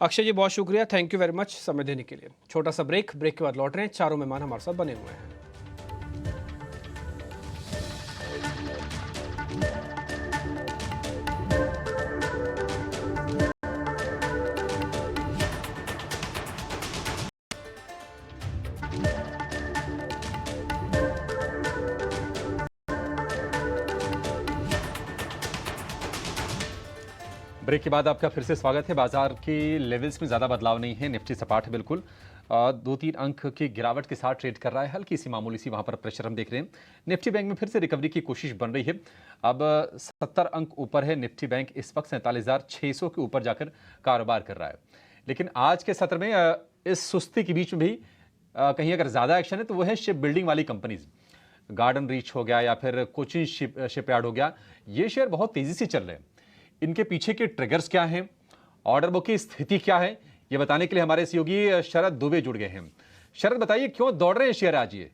अक्षय जी बहुत शुक्रिया, थैंक यू वेरी मच समय देने के लिए। छोटा सा ब्रेक के बाद लौट रहे हैं, चारों मेहमान हमारे साथ बने हुए हैं। ब्रेक के बाद आपका फिर से स्वागत है। बाजार के लेवल्स में ज़्यादा बदलाव नहीं है, निफ्टी सपाट है बिल्कुल, 2-3 अंक की गिरावट के साथ ट्रेड कर रहा है, हल्की सी मामूली सी वहाँ पर प्रेशर हम देख रहे हैं। निफ्टी बैंक में फिर से रिकवरी की कोशिश बन रही है, अब 70 अंक ऊपर है निफ्टी बैंक, इस वक्त 47,600 के ऊपर जाकर कारोबार कर रहा है। लेकिन आज के सत्र में इस सुस्ती के बीच में भी कहीं अगर ज़्यादा एक्शन है तो वो है शिप बिल्डिंग वाली कंपनीज, गार्डन रीच हो गया या फिर कोचिन शिपयार्ड हो गया, ये शेयर बहुत तेज़ी से चल रहे हैं। इनके पीछे के ट्रिगर्स क्या हैं, ऑर्डर बुक की स्थिति क्या है, ये बताने के लिए हमारे सहयोगी शरद दुबे जुड़ गए हैं। शरद बताइए क्यों दौड़ रहे हैं शेयर आज ये?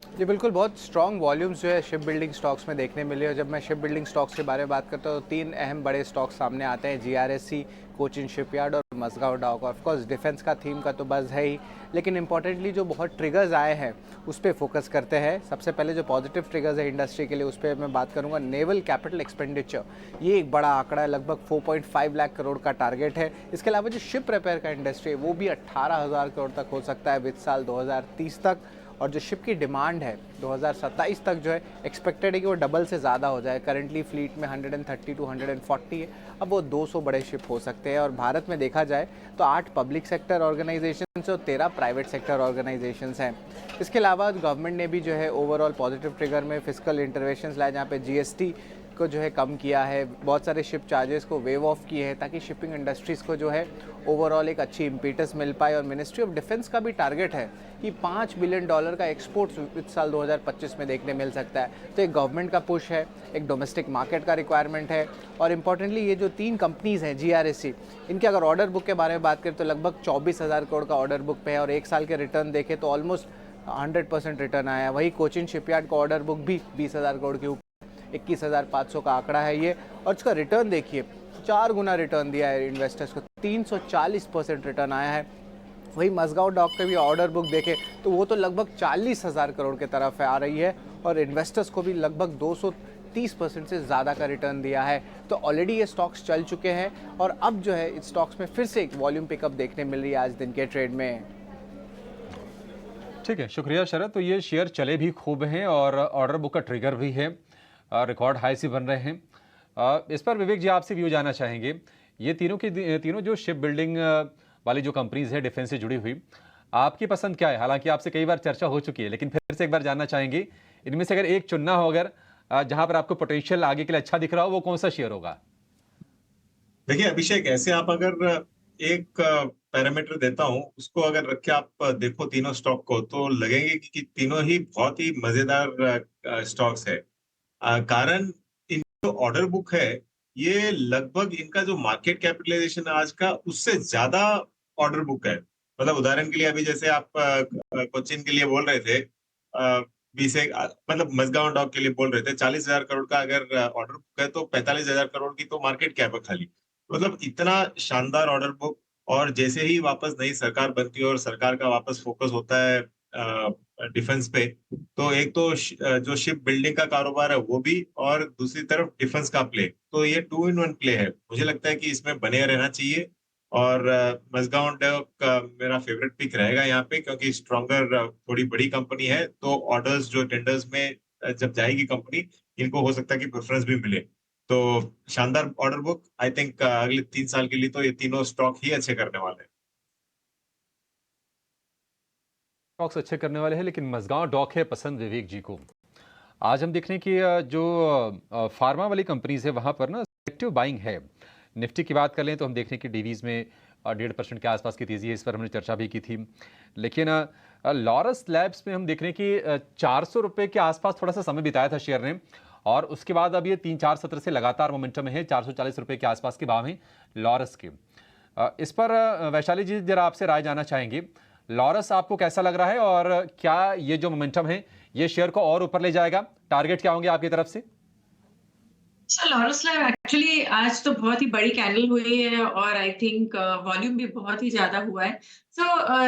जी बिल्कुल, बहुत स्ट्रॉन्ग वॉल्यूम्स जो है शिप बिल्डिंग स्टॉक्स में देखने मिले। और जब मैं शिप बिल्डिंग स्टॉक्स के बारे में बात करता हूँ तो 3 अहम बड़े स्टॉक्स सामने आते हैं, GRSC, कोचिन शिपयार्ड और मज़गांव डॉक। ऑफकोर्स डिफेंस का थीम का तो बज़ है ही, लेकिन इंपॉर्टेंटली जो बहुत ट्रिगर्स आए हैं उस पर फोकस करते हैं। सबसे पहले जो पॉजिटिव ट्रिगर्स है इंडस्ट्री के लिए उस पर मैं बात करूँगा। नेवल कैपिटल एक्सपेंडिचर, ये एक बड़ा आंकड़ा है, लगभग 4.5 लाख करोड़ का टारगेट है। इसके अलावा जो शिप रिपेयर का इंडस्ट्री है वो भी 18,000 करोड़ तक हो सकता है विद साल 2030 तक। और जो शिप की डिमांड है 2027 तक जो है एक्सपेक्टेड है कि वो डबल से ज़्यादा हो जाए। करंटली फ्लीट में 130 to 140 है, अब वो 200 बड़े शिप हो सकते हैं। और भारत में देखा जाए तो 8 पब्लिक सेक्टर ऑर्गेनाइजेशंस और 13 प्राइवेट सेक्टर ऑर्गेनाइजेशंस हैं। इसके अलावा गवर्नमेंट ने भी जो है ओवरऑल पॉजिटिव ट्रिगर में फिस्कल इंटरवेंशंस लाए, जहाँ पे GST को जो है कम किया है, बहुत सारे शिप चार्जेस को वेव ऑफ किए हैं ताकि शिपिंग इंडस्ट्रीज़ को जो है ओवरऑल एक अच्छी इम्पीटस मिल पाए। और मिनिस्ट्री ऑफ डिफेंस का भी टारगेट है कि $5 बिलियन का एक्सपोर्ट्स विद साल 2025 में देखने मिल सकता है। तो एक गवर्नमेंट का पुश है, एक डोमेस्टिक मार्केट का रिक्वायरमेंट है। और इम्पॉर्टेंटली ये जो 3 कंपनीज़ हैं GRSC, इनके अगर ऑर्डर बुक के बारे में बात करें तो लगभग 24,000 करोड़ का ऑर्डर बुक पे है और 1 साल के रिटर्न देखें तो ऑलमोस्ट 100% रिटर्न आया है। वही कोचिन शिपयार्ड का ऑर्डर बुक भी 20,000 करोड़ के ऊपर 21,500 का आंकड़ा है ये। और इसका रिटर्न देखिए, 4 गुना रिटर्न दिया है इन्वेस्टर्स को, 340% रिटर्न आया है। वही मज़गांव डॉक का भी ऑर्डर बुक देखें तो वो तो लगभग 40,000 करोड़ के तरफ आ रही है और इन्वेस्टर्स को भी लगभग 230% से ज़्यादा का रिटर्न दिया है। तो ऑलरेडी ये स्टॉक्स चल चुके हैं और अब जो है इस स्टॉक्स में फिर से एक वॉल्यूम पिकअप देखने मिल रही है आज दिन के ट्रेड में। ठीक है, शुक्रिया शरद। तो ये शेयर चले भी खूब हैं और ऑर्डर बुक का ट्रिगर भी है, रिकॉर्ड हाई से बन रहे हैं। इस पर विवेक जी आपसे व्यू जानना चाहेंगे, ये तीनों जो शिप बिल्डिंग वाली जो कंपनीज है डिफेंस से जुड़ी हुई, आपकी पसंद क्या है? हालांकि आपसे कई बार चर्चा हो चुकी है, लेकिन फिर से एक बार जानना चाहेंगे, इनमें से अगर एक चुनना हो, अगर जहां पर आपको पोटेंशियल आगे के लिए अच्छा दिख रहा हो, वो कौन सा शेयर होगा? देखिए अभिषेक, ऐसे आप अगर एक पैरामीटर देता हूँ उसको अगर रख के आप देखो तीनों स्टॉक को, तो लगेंगे कि तीनों ही बहुत ही मजेदार स्टॉक्स है। कारण इन जो ऑर्डर बुक है, ये लगभग इनका जो मार्केट कैपिटलाइजेशन आज का उससे ज्यादा ऑर्डर बुक है। मतलब उदाहरण के लिए अभी जैसे आप कोचिन के लिए बोल रहे थे, 20 मतलब मजगांव डॉक के लिए बोल रहे थे 40,000 करोड़ का अगर ऑर्डर बुक है तो 45,000 करोड़ की तो मार्केट कैप है खाली। मतलब इतना शानदार ऑर्डर बुक। और जैसे ही वापस नई सरकार बनती है और सरकार का वापस फोकस होता है डिफेंस पे, तो एक तो जो शिप बिल्डिंग का कारोबार है वो भी, और दूसरी तरफ डिफेंस का प्ले, तो ये 2 in 1 प्ले है। मुझे लगता है कि इसमें बने रहना चाहिए। और मजगांव डॉक मेरा फेवरेट पिक रहेगा यहाँ पे, क्योंकि स्ट्रॉन्गर थोड़ी बड़ी कंपनी है, तो ऑर्डर्स जो टेंडर्स में जब जाएगी कंपनी, इनको हो सकता है कि प्रेफरेंस भी मिले। तो शानदार ऑर्डर बुक। आई थिंक अगले 3 साल के लिए तो ये तीनों स्टॉक ही अच्छे करने वाले हैं। स्टॉक्स अच्छे करने वाले हैं, लेकिन मजगांव डॉक है पसंद विवेक जी को। आज हम देख रहे हैं कि जो फार्मा वाली कंपनीज है वहां पर ना सेलेक्टिव बाइंग है। निफ्टी की बात कर लें तो हम देख रहे हैं कि डीवीज में 1.5% के आसपास की तेजी है, इस पर हमने चर्चा भी की थी। लेकिन लॉरस लैब्स में हम देख रहे हैं कि 400 रुपये के आसपास थोड़ा सा समय बिताया था शेयर ने, और उसके बाद अब ये 3-4 सत्र से लगातार मोमेंटम है। 440 रुपये के आसपास के भाव हैं लॉरस के। इस पर वैशाली जी जरा आपसे राय जानना चाहेंगे, लॉरस आपको कैसा लग रहा है, और क्या ये जो मोमेंटम है ये शेयर को और ऊपर ले जाएगा? टारगेट क्या होंगे आपकी तरफ से? लॉरस लैब एक्चुअली आज तो बहुत ही बड़ी कैंडल हुई है और आई थिंक वॉल्यूम भी बहुत ही ज्यादा हुआ है।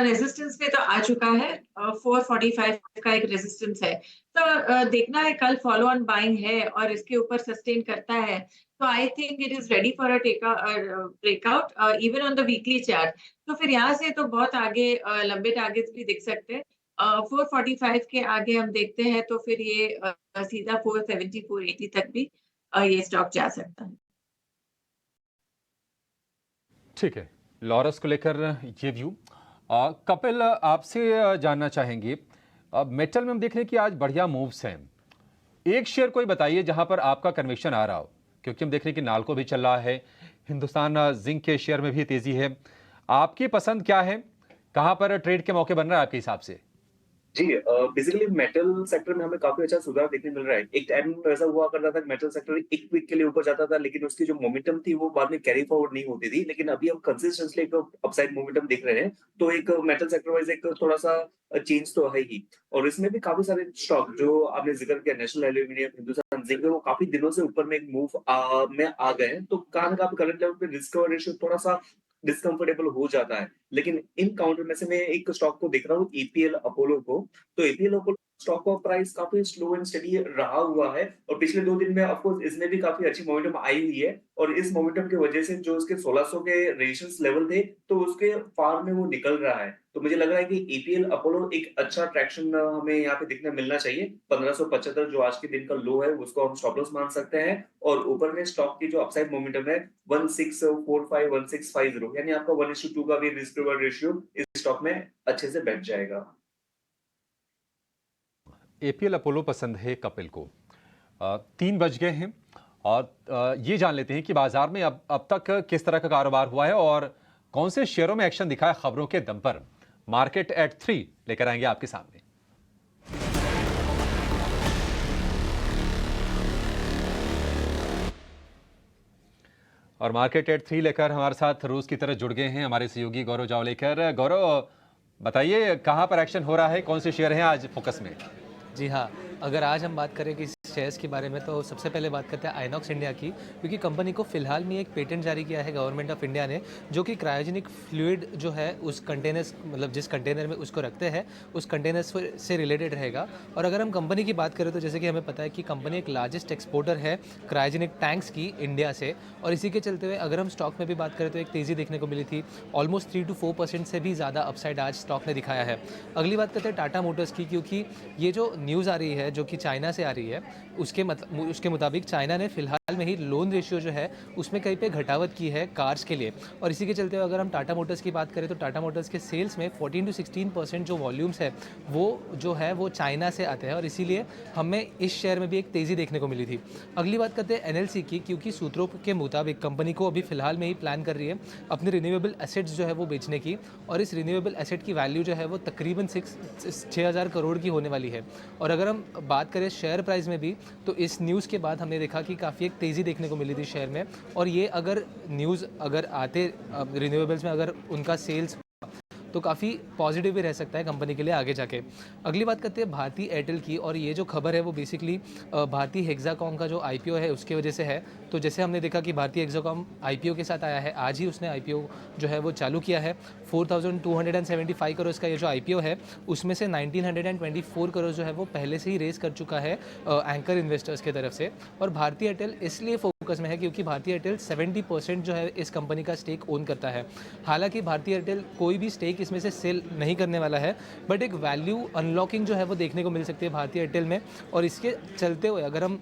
रेजिस्टेंस में तो आ चुका है, 445 का एक रेजिस्टेंस है। देखना है कल फॉलो ऑन बाइंग है और इसके ऊपर सस्टेन करता है, तो I think it is ready for a breakout even on the weekly chart. तो फिर यहाँ से तो बहुत आगे लंबे टारगेट्स भी दिख सकते हैं। 445 के आगे हम देखते हैं तो फिर ये सीधा 470 480 तक भी ये स्टॉक जा सकता है। ठीक है, लॉरस को लेकर ये व्यू। कपिल, आपसे जानना चाहेंगे, मेटल में हम देख रहे हैं कि आज बढ़िया मूव्स हैं। एक शेयर कोई बताइए जहां पर आपका कन्विक्शन आ रहा हो, क्योंकि हम देख रहे हैं कि नाल्को भी चल रहा है, हिंदुस्तान जिंक के शेयर में भी तेजी है। आपकी पसंद क्या है, कहां पर ट्रेड के मौके बन रहा है आपके हिसाब से? जी, बेसिकली मेटल सेक्टर में हमें काफी अच्छा सुधार देखने मिल रहा है। एक टाइम ऐसा हुआ करता था कि मेटल सेक्टर एक वीक के लिए ऊपर जाता था, लेकिन उसकी जो मोमेंटम थी वो बाद में कैरी फॉरवर्ड नहीं होती थी। लेकिन अभी हम कंसिस्टेंटली एक अपसाइड मोमेंटम देख रहे हैं, तो एक मेटल सेक्टर वाइज एक थोड़ा सा चेंज तो है ही। और इसमें भी काफी सारे स्टॉक जो आपने जिक्र किया, नेशनल एल्यूमिनियम, हिंदुस्तान जिंक, वो काफी दिनों से ऊपर में एक मूव में आ गए हैं। तो कहां ना कहां करंट लेवल पे रिस्क और रेशियो थोड़ा सा डिस्कंफर्टेबल हो जाता है। लेकिन इन काउंटर में से मैं एक स्टॉक को देख रहा हूँ, एपीएल अपोलो को। तो एपीएल अपोलो स्टॉक का प्राइस काफी स्लो एंड स्टेडी रहा हुआ है, और पिछले 2 दिन में ऑफ कोर्स इसमें भी काफी अच्छी मोमेंटम आई हुई है। और इस मोमेंटम की वजह से जो उसके 1600 के रेजिस्टेंस लेवल थे, तो उसके फार में वो निकल रहा है। तो मुझे लग रहा है कि एपीएल अपोलो एक अच्छा ट्रैक्शन हमें यहाँ पे दिखने मिलना चाहिए। 1575 जो आज के दिन का लो है, उसको हम स्टॉप लॉस मान सकते हैं। और ऊपर में स्टॉक की जो अपसाइड मोमेंटम है 1645 1650, यानी आपका 1:2 का भी रिस्क रिवॉर्ड रेशियो इस स्टॉक में अच्छे से बैठ जाएगा। एपीएल अपोलो पसंद है कपिल को। 3 बज गए हैं, और ये जान लेते हैं कि बाजार में अब तक किस तरह का कारोबार हुआ है और कौन से शेयरों में एक्शन दिखा है खबरों के दम पर। मार्केट एट 3 लेकर आएंगे आपके सामने। और मार्केट एट 3 लेकर हमारे साथ रोज की तरह जुड़ गए हैं हमारे सहयोगी गौरव जावलेकर। गौरव, बताइए कहां पर एक्शन हो रहा है, कौन से शेयर हैं आज फोकस में? जी हाँ, अगर आज हम बात करें कि शेयर्स के बारे में, तो सबसे पहले बात करते हैं आइनॉक्स इंडिया की, क्योंकि कंपनी को फिलहाल में एक पेटेंट जारी किया है गवर्नमेंट ऑफ इंडिया ने, जो कि क्रायोजेनिक फ्लूइड जो है उस कंटेनर्स, मतलब जिस कंटेनर में उसको रखते हैं उस कंटेनर्स से रिलेटेड रहेगा। और अगर हम कंपनी की बात करें तो जैसे कि हमें पता है कि कंपनी एक लार्जेस्ट एक्सपोर्टर है क्रायोजेनिक टैंक्स की इंडिया से, और इसी के चलते हुए अगर हम स्टॉक में भी बात करें तो एक तेज़ी देखने को मिली थी। ऑलमोस्ट 3 to 4% से भी ज़्यादा अपसाइड आज स्टॉक ने दिखाया है। अगली बात करते हैं टाटा मोटर्स की, क्योंकि ये जो न्यूज़ आ रही है जो कि चाइना से आ रही है, उसके मुताबिक चाइना ने फिलहाल में ही लोन रेशियो जो है उसमें कहीं पे घटावट की है कार्स के लिए। और इसी के चलते अगर हम टाटा मोटर्स की बात करें तो टाटा मोटर्स के सेल्स में 14 to 16% जो वॉल्यूम्स है वो जो है वो चाइना से आते हैं, और इसीलिए हमें इस शेयर में भी एक तेज़ी देखने को मिली थी। अगली बात करते हैं एनएलसी की, क्योंकि सूत्रों के मुताबिक कंपनी को अभी फिलहाल में ही प्लान कर रही है अपने रिन्यूएबल एसेट्स जो है वो बेचने की, और इस रिन्यूएबल एसेट की वैल्यू जो है वो तकरीबन 6,000 करोड़ की होने वाली है। और अगर हम बात करें शेयर प्राइस में भी तो इस न्यूज़ के बाद हमने देखा कि काफ़ी एक तेज़ी देखने को मिली थी शेयर में, और ये अगर न्यूज़ अगर आते रिन्यूएबल्स में अगर उनका सेल्स तो काफ़ी पॉजिटिव भी रह सकता है कंपनी के लिए आगे जाके। अगली बात करते हैं भारती एयरटेल की, और ये जो खबर है वो बेसिकली भारती हेक्साकॉम का जो आईपीओ है उसके वजह से है। तो जैसे हमने देखा कि भारती हेक्साकॉम आईपीओ के साथ आया है, आज ही उसने आईपीओ जो है वो चालू किया है। 4,275 करोड़ का ये जो आईपीओ है उसमें से 1,924 करोड़ जो है वो पहले से ही रेस कर चुका है एंकर इन्वेस्टर्स के तरफ से। और भारती एयरटेल इसलिए फोकस में है क्योंकि भारती एयरटेल 70% जो है इस कंपनी का स्टेक ओन करता है। हालांकि भारती एयरटेल कोई भी स्टेक इसमें से सेल नहीं करने वाला है, बट एक वैल्यू अनलॉकिंग जो है वो देखने को मिल सकती है भारती एयरटेल में। और इसके चलते हुए अगर हम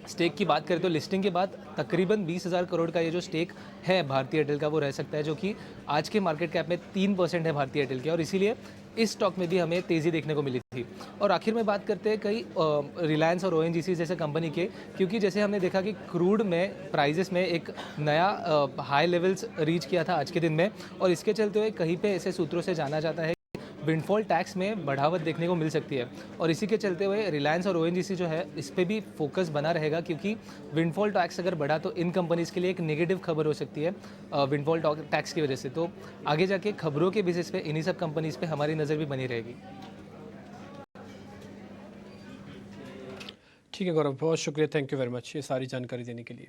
स्टेक की बात करें तो लिस्टिंग के बाद तकरीबन 20,000 करोड़ का ये जो स्टेक है भारती एयरटेल का वो रह सकता है, जो कि आज के मार्केट कैप में 3% है भारती एयरटेल के, और इसीलिए इस स्टॉक में भी हमें तेज़ी देखने को मिली थी। और आखिर में बात करते हैं कई रिलायंस और ओएनजीसी जैसे कंपनी के, क्योंकि जैसे हमने देखा कि क्रूड में प्राइजेस में एक नया हाई लेवल्स रीच किया था आज के दिन में, और इसके चलते हुए कहीं पे ऐसे सूत्रों से जाना जाता है विंडफॉल टैक्स में बढ़ावत देखने को मिल सकती है। और इसी के चलते हुए रिलायंस और ओएनजीसी जो है इस पे भी फोकस बना रहेगा, क्योंकि विंडफॉल टैक्स अगर बढ़ा तो इन कंपनीज़ के लिए एक नेगेटिव खबर हो सकती है विंडफॉल टैक्स की वजह से। तो आगे जाके खबरों के बेसिस पे इन्हीं सब कंपनीज़ पे हमारी नज़र भी बनी रहेगी। ठीक है गौरव, बहुत शुक्रिया, थैंक यू वेरी मच ये सारी जानकारी देने के लिए।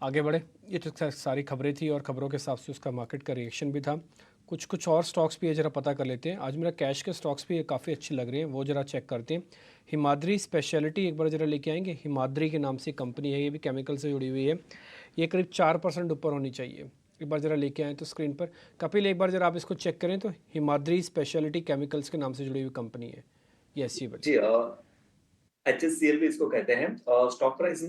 आगे बढ़े, ये तो सारी खबरें थी और खबरों के हिसाब से उसका मार्केट का रिएक्शन भी था। कुछ और स्टॉक्स भी है, ज़रा पता कर लेते हैं। आज मेरा कैश के स्टॉक्स भी काफ़ी अच्छे लग रहे हैं, वो ज़रा चेक करते हैं। हिमाद्री स्पेशलिटी एक बार ज़रा लेके आएंगे। हिमाद्री के नाम से कंपनी है, ये भी केमिकल से जुड़ी हुई है। ये करीब 4% ऊपर होनी चाहिए। एक बार ज़रा लेके आएँ तो स्क्रीन पर कपिल, एक बार ज़रा आप इसको चेक करें तो हिमाद्री स्पेशलिटी केमिकल्स के नाम से जुड़ी हुई कंपनी है। यस जी जी, HSCL भी इसको कहते हैं। स्टॉक प्राइस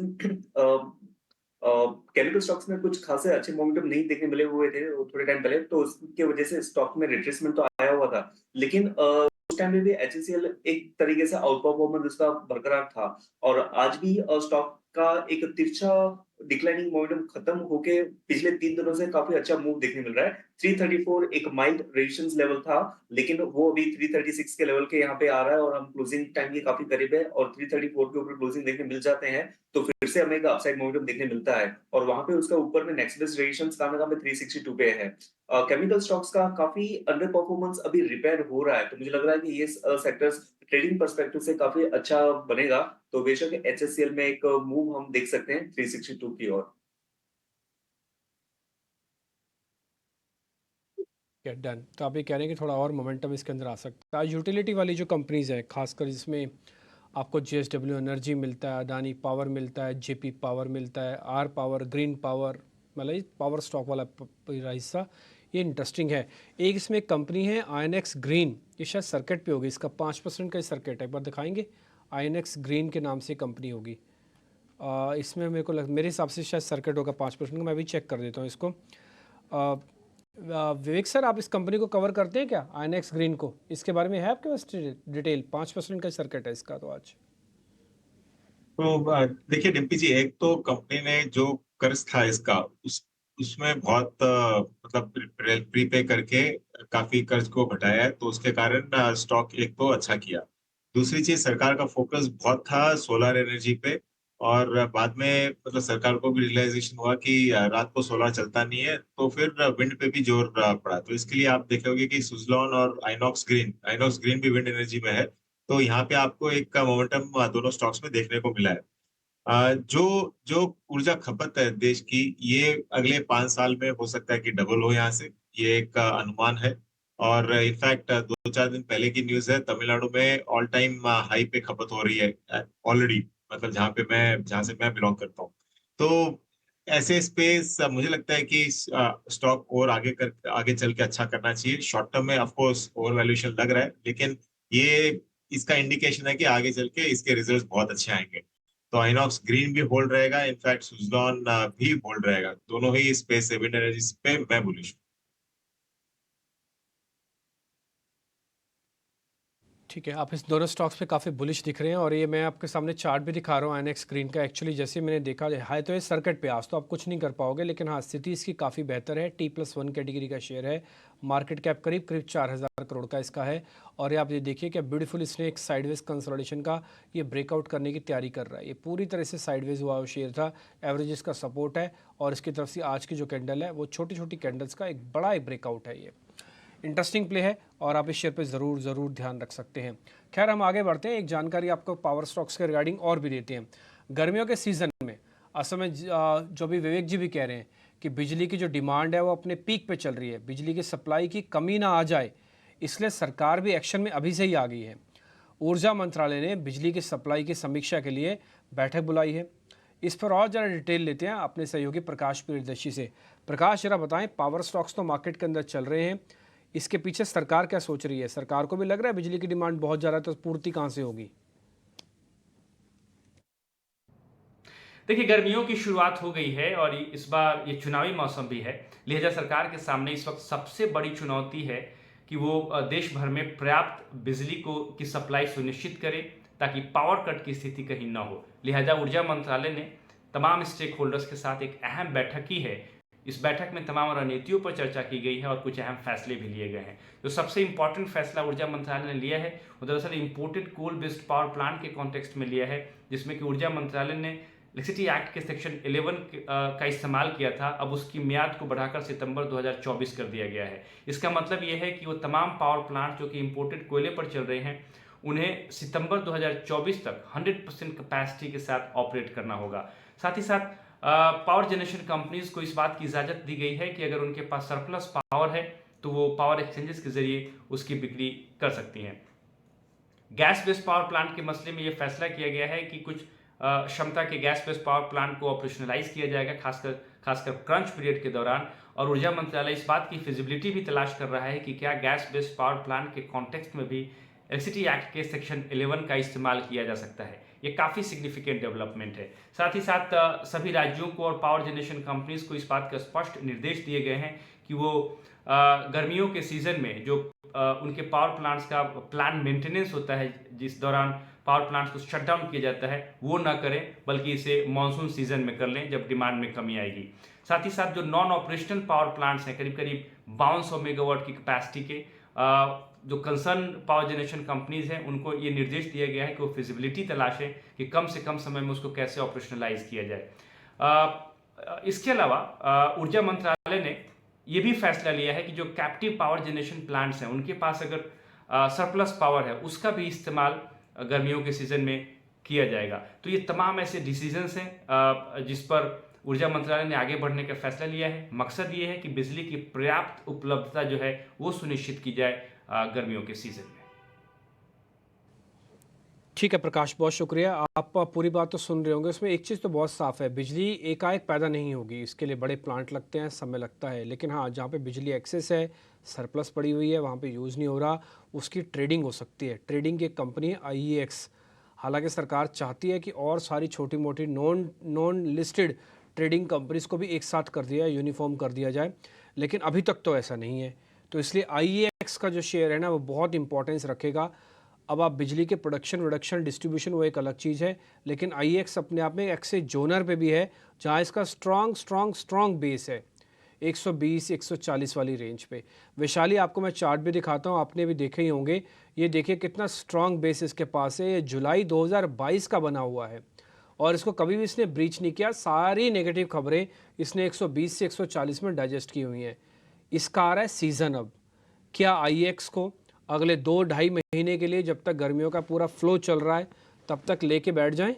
केमिकल स्टॉक्स में कुछ खासे अच्छे मोमेंटम नहीं देखने मिले हुए थे थोड़े टाइम पहले, तो उसकी वजह से स्टॉक में रिट्रेसमेंट तो आया हुआ था, लेकिन उस टाइम में भी HCL एक तरीके से आउट परफॉर्मेंस उसका बरकरार था, और आज भी स्टॉक का एक तिरछा डिक्लाइनिंग मोमेंटम खत्म होके पिछले 3 दिनों से काफी अच्छा मूव देखने मिल रहा है। 334 एक माइल्ड रेजिस्टेंस लेवल था, लेकिन वो अभी 336 के लेवल के यहाँ पे आ रहा है, और हम क्लोजिंग टाइम के काफी करीब है, और 334 के ऊपर क्लोजिंग देखने मिल जाते हैं तो फिर से हमें एक अपसाइड मोमेंटम देखने मिलता है, और वहां पे उसका ऊपर में नेक्स्ट बेस्ट रेजिस्टेंस कहाँ पे 362 पे है। केमिकल स्टॉक्स का काफी अंडर परफॉर्मेंस अभी रिपेयर हो रहा है, तो मुझे लग रहा है कि ये सेक्टर्स ट्रेडिंग पर्सपेक्टिव से काफी अच्छा बनेगा, तो बेशक HCL में एक मूव हम देख सकते हैं 362 की ओर। डन। तो आप ये कह रहे हैं कि थोड़ा और मोमेंटम इसके अंदर आ सकता है। आज यूटिलिटी वाली जो कंपनीज है, खासकर जिसमें आपको JSW एनर्जी मिलता है, अदानी पावर मिलता है, JP पावर मिलता है, आर पावर, ग्रीन पावर, मतलब पावर स्टॉक वाला हिस्सा, ये इंटरेस्टिंग है। एक इसमें कंपनी है INX ग्रीन, ये शायद सर्किट पे होगी, इसका 5% का सर्किट है, एक बार दिखाएंगे। INX ग्रीन के नाम से कंपनी होगी। इसमें मेरे हिसाब से शायद सर्किट होगा 5% का, मैं भी चेक कर देता हूँ इसको। विवेक सर, आप इस कंपनी को कवर करते हैं क्या, INX ग्रीन को? इसके बारे में है आपके पास डिटेल? 5% का सर्किट है इसका तो आज। तो देखिए डिम्पी जी, एक तो कंपनी ने जो कर्ज था इसका उसमें बहुत मतलब प्रीपे करके काफी कर्ज को घटाया है, तो उसके कारण स्टॉक एक तो अच्छा किया। दूसरी चीज, सरकार का फोकस बहुत था सोलर एनर्जी पे, और बाद में मतलब सरकार को भी रियलाइजेशन हुआ कि रात को सोलर चलता नहीं है, तो फिर विंड पे भी जोर पड़ा। तो इसके लिए आप देखोगे कि सुजलॉन और आइनॉक्स ग्रीन भी विंड एनर्जी में है, तो यहाँ पे आपको एक मोमेंटम दोनों स्टॉक्स में देखने को मिला है। जो जो ऊर्जा खपत है देश की, ये अगले 5 साल में हो सकता है कि डबल हो यहाँ से, ये एक अनुमान है। और इनफैक्ट 2-4 दिन पहले की न्यूज है, तमिलनाडु में ऑल टाइम हाई पे खपत हो रही है ऑलरेडी, मतलब जहाँ से मैं बिलोंग करता हूँ। तो ऐसे स्पेस मुझे लगता है कि स्टॉक और आगे चल के अच्छा करना चाहिए। शॉर्ट टर्म में ऑफकोर्स ओवर वैल्यूएशन लग रहा है, लेकिन ये इसका इंडिकेशन है कि आगे चल के इसके रिजल्ट्स बहुत अच्छे आएंगे। तो आइनॉक्स ग्रीन भी होल्ड रहेगा, इनफैक्ट सुजलॉन भी होल्ड रहेगा। दोनों ही स्पेस विंड एनर्जी पे मैं बुलिश हूँ। ठीक है, आप इस दोनों स्टॉक्स पे काफ़ी बुलिश दिख रहे हैं और ये मैं आपके सामने चार्ट भी दिखा रहा हूँ आईएनएक्स स्क्रीन का। एक्चुअली जैसे मैंने देखा है तो ये सर्किट पे आज तो आप कुछ नहीं कर पाओगे, लेकिन हाँ स्थिति इसकी काफ़ी बेहतर है। T+1 कैटेगरी का शेयर है, मार्केट कैप करीब 4,000 करोड़ का इसका है। और ये आप ये देखिए कि ब्यूटीफुल इसने एक साइडवेज कंसोलिडेशन का ये ब्रेकआउट करने की तैयारी कर रहा है। ये पूरी तरह से साइडवेज हुआ शेयर था, एवरेजेस का सपोर्ट है और इसकी तरफ से आज की जो कैंडल है वो छोटी छोटी कैंडल्स का एक बड़ा एक ब्रेकआउट है। ये इंटरेस्टिंग प्ले है और आप इस शेयर पे ज़रूर ध्यान रख सकते हैं। खैर हम आगे बढ़ते हैं, एक जानकारी आपको पावर स्टॉक्स के रिगार्डिंग और भी देते हैं। गर्मियों के सीज़न में असल में जो भी विवेक जी भी कह रहे हैं कि बिजली की जो डिमांड है वो अपने पीक पे चल रही है, बिजली की सप्लाई की कमी ना आ जाए, इसलिए सरकार भी एक्शन में अभी से ही आ गई है। ऊर्जा मंत्रालय ने बिजली की सप्लाई की समीक्षा के लिए बैठक बुलाई है। इस पर और ज़रा डिटेल लेते हैं अपने सहयोगी प्रकाश प्रियदर्शी से। प्रकाश जरा बताएं, पावर स्टॉक्स तो मार्केट के अंदर चल रहे हैं, इसके पीछे सरकार क्या सोच रही है? सरकार को भी लग रहा है बिजली की डिमांड बहुत ज़्यादा, तो पूर्ति कहाँ से होगी? देखिए, गर्मियों की शुरुआत हो गई है और इस बार ये चुनावी मौसम भी है, लिहाजा सरकार के सामने इस वक्त सबसे बड़ी चुनौती है कि वो देश भर में पर्याप्त बिजली की सप्लाई सुनिश्चित करे ताकि पावर कट की स्थिति कहीं ना हो। लिहाजा ऊर्जा मंत्रालय ने तमाम स्टेक होल्डर्स के साथ एक अहम बैठक की है। इस बैठक में तमाम रणनीतियों पर चर्चा की गई है और कुछ अहम फैसले भी लिए गए हैं। जो सबसे इंपॉर्टेंट फैसला ऊर्जा मंत्रालय ने लिया है वो दरअसल imported coal based power plant के कॉन्टेक्स्ट में लिया है, जिसमें कि ऊर्जा मंत्रालय ने इलेक्ट्रिसिटी एक्ट के सेक्शन 11 का इस्तेमाल किया था। अब उसकी मियाद को बढ़ाकर सितंबर 2024 कर दिया गया है। इसका मतलब यह है कि वो तमाम पावर प्लांट जो कि इंपोर्टेड कोयले पर चल रहे हैं उन्हें सितंबर 2024 तक 100% कैपेसिटी के साथ ऑपरेट करना होगा। साथ ही साथ पावर जनरेशन कंपनीज को इस बात की इजाज़त दी गई है कि अगर उनके पास सरप्लस पावर है तो वो पावर एक्सचेंजेस के जरिए उसकी बिक्री कर सकती हैं। गैस बेस्ड पावर प्लांट के मसले में ये फैसला किया गया है कि कुछ क्षमता के गैस बेस्ड पावर प्लांट को ऑपरेशनलाइज किया जाएगा, खासकर क्रंच पीरियड के दौरान। और ऊर्जा मंत्रालय इस बात की फिजिबिलिटी भी तलाश कर रहा है कि क्या गैस बेस्ड पावर प्लांट के कॉन्टेक्स्ट में भी इलेक्ट्रिसिटी एक्ट के सेक्शन 11 का इस्तेमाल किया जा सकता है। ये काफ़ी सिग्निफिकेंट डेवलपमेंट है। साथ ही साथ सभी राज्यों को और पावर जनरेशन कंपनीज को इस बात का स्पष्ट निर्देश दिए गए हैं कि वो गर्मियों के सीजन में जो उनके पावर प्लांट्स का प्लान मेंटेनेंस होता है, जिस दौरान पावर प्लांट्स को शट डाउन किया जाता है, वो ना करें, बल्कि इसे मानसून सीजन में कर लें जब डिमांड में कमी आएगी। साथ ही साथ जो नॉन ऑपरेशनल पावर प्लांट्स हैं, करीब 5200 मेगावाट की कैपेसिटी के, जो कंसर्न पावर जनरेशन कंपनीज हैं, उनको ये निर्देश दिया गया है कि वो फिजिबिलिटी तलाशें कि कम से कम समय में उसको कैसे ऑपरेशनलाइज किया जाए। इसके अलावा ऊर्जा मंत्रालय ने ये भी फैसला लिया है कि जो कैप्टिव पावर जनरेशन प्लांट्स हैं उनके पास अगर सरप्लस पावर है उसका भी इस्तेमाल गर्मियों के सीजन में किया जाएगा। तो ये तमाम ऐसे डिसीजंस हैं जिस पर ऊर्जा मंत्रालय ने आगे बढ़ने का फैसला लिया है। मकसद ये है कि बिजली की पर्याप्त उपलब्धता जो है वो सुनिश्चित की जाए गर्मियों के सीजन में। ठीक है प्रकाश, बहुत शुक्रिया। आप पूरी बात तो सुन रहे होंगे, उसमें एक चीज़ तो बहुत साफ़ है, बिजली एकाएक पैदा नहीं होगी, इसके लिए बड़े प्लांट लगते हैं, समय लगता है। लेकिन हाँ, जहाँ पे बिजली एक्सेस है, सरप्लस पड़ी हुई है, वहाँ पे यूज़ नहीं हो रहा, उसकी ट्रेडिंग हो सकती है। ट्रेडिंग की एक कंपनी है IEX। हालांकि सरकार चाहती है कि और सारी छोटी मोटी नॉन लिस्टेड ट्रेडिंग कंपनीज को भी एक साथ कर दिया, यूनिफॉर्म कर दिया जाए, लेकिन अभी तक तो ऐसा नहीं है। तो इसलिए IEX का जो शेयर है ना वो बहुत इंपॉर्टेंस रखेगा। अब आप बिजली के प्रोडक्शन, रिडक्शन, डिस्ट्रीब्यूशन वो एक अलग चीज़ है, लेकिन IEX अपने आप में एक्सेस जोनर पे भी है, जहाँ इसका स्ट्रॉन्ग बेस है 120-140 वाली रेंज पे। वैशाली, आपको मैं चार्ट भी दिखाता हूँ, आपने भी देखे ही होंगे। ये देखिए कितना स्ट्रॉन्ग बेस इसके पास है। ये जुलाई 2022 का बना हुआ है और इसको कभी भी इसने ब्रीच नहीं किया। सारी नेगेटिव खबरें इसने 120 से 140 में डाइजेस्ट की हुई हैं। इसका आ रहा है सीज़न। अब क्या IEX को अगले 2-2.5 महीने के लिए, जब तक गर्मियों का पूरा फ्लो चल रहा है, तब तक लेके बैठ जाएं?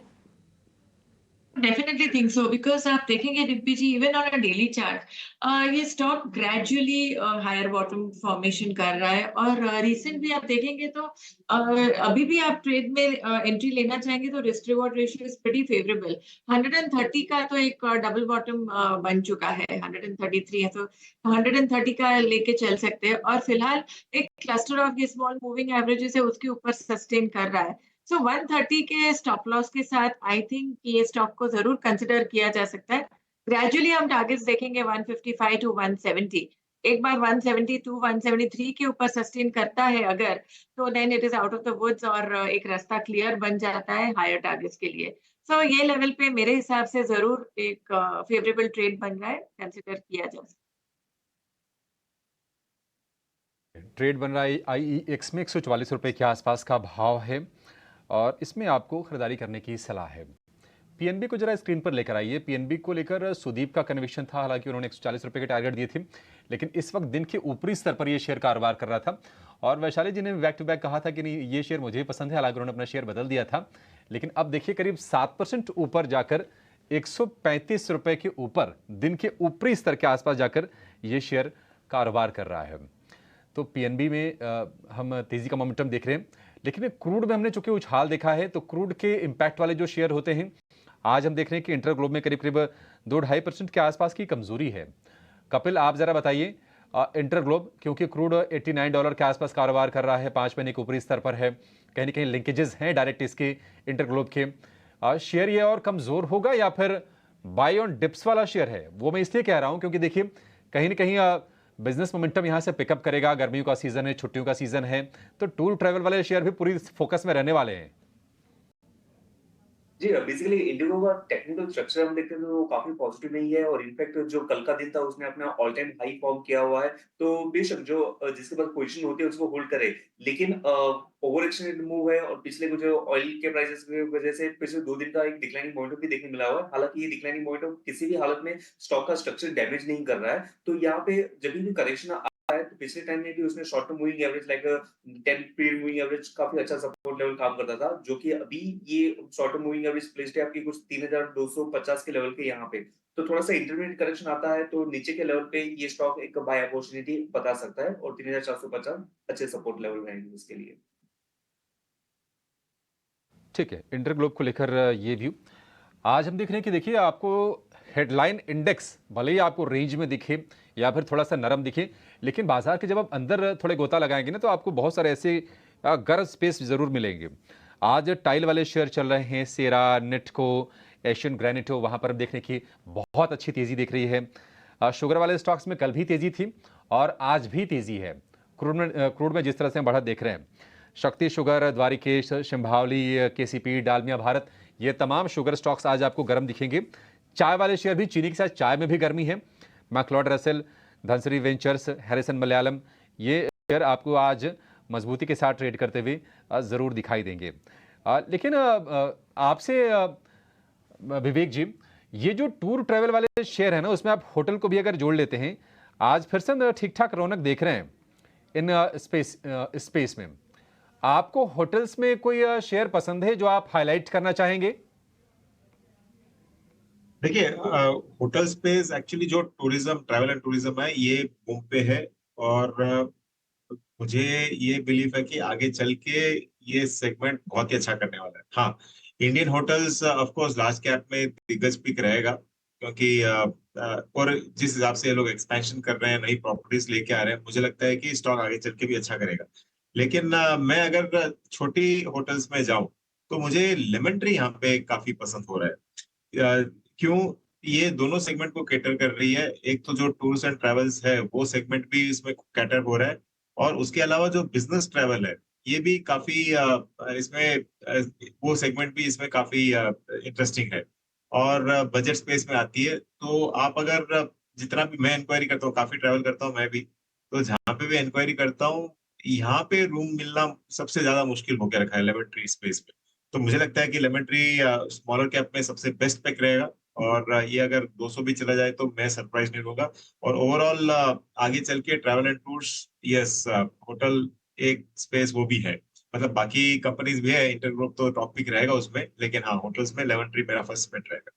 Definitely think so, because आप देखेंगे Dimpy ji, even on a daily chart ये stock gradually higher bottom formation कर रहा है और रिसेंट भी आप देखेंगे तो अभी भी आप ट्रेड में एंट्री लेना चाहेंगे तो risk reward ratio is pretty favourable. 130 का तो एक डबल बॉटम बन चुका है, 133 है, तो 130 का लेके चल सकते हैं और फिलहाल एक cluster of small moving averages है उसके ऊपर सस्टेन कर रहा है। सो 130 के स्टॉप लॉस के साथ आई थिंक ये स्टॉक को जरूर कंसिडर किया जा सकता है। ग्रेजुअली हम टारगेट्स देखेंगे 155 टू 170। एक बार 172 173 के ऊपर सस्टेन करता है अगर, तो then it is out of the woods और एक रास्ता क्लियर बन जाता है हायर टारगेट्स के लिए। सो ये लेवल पे मेरे हिसाब से जरूर एक फेवरेबल ट्रेड बन रहा है, कंसिडर किया जा सकता है। ट्रेड बन रहा है IEX में 144 रुपए के आसपास का भाव है और इसमें आपको खरीदारी करने की सलाह है। पीएनबी को जरा स्क्रीन पर लेकर आइए। पीएनबी को लेकर सुदीप का कन्विक्शन था, हालांकि उन्होंने 140 रुपए के टारगेट दिए थे, लेकिन इस वक्त दिन के ऊपरी स्तर पर यह शेयर कारोबार कर रहा था और वैशाली जी ने बैक टू बैक कहा था कि नहीं ये शेयर मुझे ही पसंद है, हालांकि उन्होंने अपना शेयर बदल दिया था। लेकिन अब देखिए करीब 7% ऊपर जाकर 135 रुपए के ऊपर दिन के ऊपरी स्तर के आसपास जाकर यह शेयर कारोबार कर रहा है। तो पीएनबी में हम तेजी का मोमेंटम देख रहे हैं, लेकिन क्रूड में हमने चूंकि उछाल देखा है तो क्रूड के इंपैक्ट वाले जो शेयर होते हैं आज हम देख रहे हैं कि इंटरग्लोब में करीब करीब 2-2.5% के आसपास की कमजोरी है। कपिल आप जरा बताइए इंटरग्लोब, क्योंकि क्रूड $89 के आसपास कारोबार कर रहा है, 5 महीने के ऊपरी स्तर पर है, कहीं ना कहीं लिंकेजेस हैं डायरेक्ट इसके इंटरग्लोब के, शेयर ये और कमजोर होगा या फिर बाय ऑन डिप्स वाला शेयर है? वो मैं इसलिए कह रहा हूं क्योंकि देखिए कहीं ना कहीं बिजनेस मोमेंटम यहां से पिकअप करेगा, गर्मियों का सीजन है, छुट्टियों का सीजन है, तो टूर ट्रैवल वाले शेयर भी पूरी फोकस में रहने वाले हैं। जी बेसिकली इंडिगो का टेक्निकल स्ट्रक्चर हम देखते हैं तो वो काफी पॉजिटिव नहीं है और इनफैक्ट जो कल का दिन था उसने अपना ऑल टाइम हाई फॉर्म किया हुआ है। तो बेशक जो जिसके पास पोजीशन होती है उसको होल्ड करे, लेकिन ओवर एक्सटेंडेड मूव है और पिछले कुछ ऑयल के प्राइसेस की वजह से पिछले 2 दिन का एक डिक्लाइनिंग मोमेंटम भी देखने मिला हुआ है। हालांकि ये डिक्लाइनिंग मोमेंटम किसी भी हालत में स्टॉक का स्ट्रक्चर डैमेज नहीं कर रहा है। तो यहाँ पे जब भी करेक्शन है तो पिछले टाइम में भी उसने short term moving average like 10 period moving average काफी अच्छा सपोर्ट लेवल काम करता था, जो कि अभी ये short term moving average placed है आपकी कुछ 3250 के लेवल के यहाँ पे। तो थोड़ा सा इंटरमीडिएट करेक्शन आता है तो नीचे के लेवल पे ये स्टॉक एक बाय अपॉर्चुनिटी बता सकता है और 3450 अच्छे सपोर्ट लेवल रहेंगे इसके लिए। ठीक है, इंटरग्लोब को लेकर ये व्यू आज हम देख रहे हैं कि देखिए आपको हेडलाइन इंडेक्स भले ही आपको रेंज में दिखे या फिर थोड़ा सा नरम दिखे, लेकिन बाजार के जब आप अंदर थोड़े गोता लगाएंगे ना तो आपको बहुत सारे ऐसे गर्म स्पेस जरूर मिलेंगे। आज टाइल वाले शेयर चल रहे हैं, सेरा, नेटको, एशियन ग्रेनाइट, वहां पर हम देखने की बहुत अच्छी तेजी दिख रही है। शुगर वाले स्टॉक्स में कल भी तेजी थी और आज भी तेजी है। क्रूड में जिस तरह से हम बढ़त देख रहे हैं, शक्ति शुगर, द्वारिकेश, शिंभावली, केसीपी, डालमिया भारत, ये तमाम शुगर स्टॉक्स आज आपको गर्म दिखेंगे। चाय वाले शेयर भी, चीनी के साथ चाय में भी गर्मी है। McLeod Russel, Dhunseri ventures, Harrison Malayalam, ये शेयर आपको आज मजबूती के साथ ट्रेड करते हुए जरूर दिखाई देंगे। लेकिन आपसे विवेक जी, ये जो टूर ट्रैवल वाले शेयर है ना उसमें आप होटल को भी अगर जोड़ लेते हैं, आज फिर से ठीक ठाक रौनक देख रहे हैं इन स्पेस में। आपको होटल्स में कोई शेयर पसंद है जो आप हाईलाइट करना चाहेंगे? देखिए होटल स्पेस एक्चुअली जो टूरिज्म, ट्रैवल एंड टूरिज्म है ये बूम पे है और मुझे ये बिलीव है कि आगे चल के ये सेगमेंट बहुत ही अच्छा करने वाला है। हाँ, Indian hotels of course large cap में दिग्गज पिक रहेगा क्योंकि और जिस हिसाब से ये लोग एक्सपेंशन कर रहे हैं, नई प्रॉपर्टीज लेके आ रहे हैं, मुझे लगता है कि स्टॉक आगे चल के भी अच्छा करेगा। लेकिन मैं अगर छोटी होटल्स में जाऊं तो मुझे लेमन ट्री यहाँ पे काफी पसंद हो रहा है। क्यों? ये दोनों सेगमेंट को कैटर कर रही है। एक तो जो टूर्स एंड ट्रैवल्स है वो सेगमेंट भी इसमें कैटर हो रहा है और उसके अलावा जो बिजनेस ट्रैवल है ये भी काफी इसमें वो सेगमेंट भी इसमें काफी इंटरेस्टिंग है और बजट स्पेस में आती है। तो आप अगर जितना भी मैं इंक्वायरी करता हूँ, काफी ट्रैवल करता हूँ मैं भी, तो जहाँ पे भी इंक्वायरी करता हूँ यहाँ पे रूम मिलना सबसे ज्यादा मुश्किल हो गया रखा है लेमन ट्री स्पेस में। तो मुझे लगता है कि लेमन ट्री स्मॉलर कैप में सबसे बेस्ट पिक रहेगा और ये अगर 200 भी चला जाए तो मैं सरप्राइज नहीं होगा। और ओवरऑल आगे चल के travel and tours, yes, hotel एक स्पेस वो भी है, मतलब बाकी कंपनीज भी है, इंटरग्रुप तो टॉप पिक रहेगा उसमें, लेकिन हाँ होटल्स में लेमन ट्री मेरा फर्स्ट पिक रहेगा।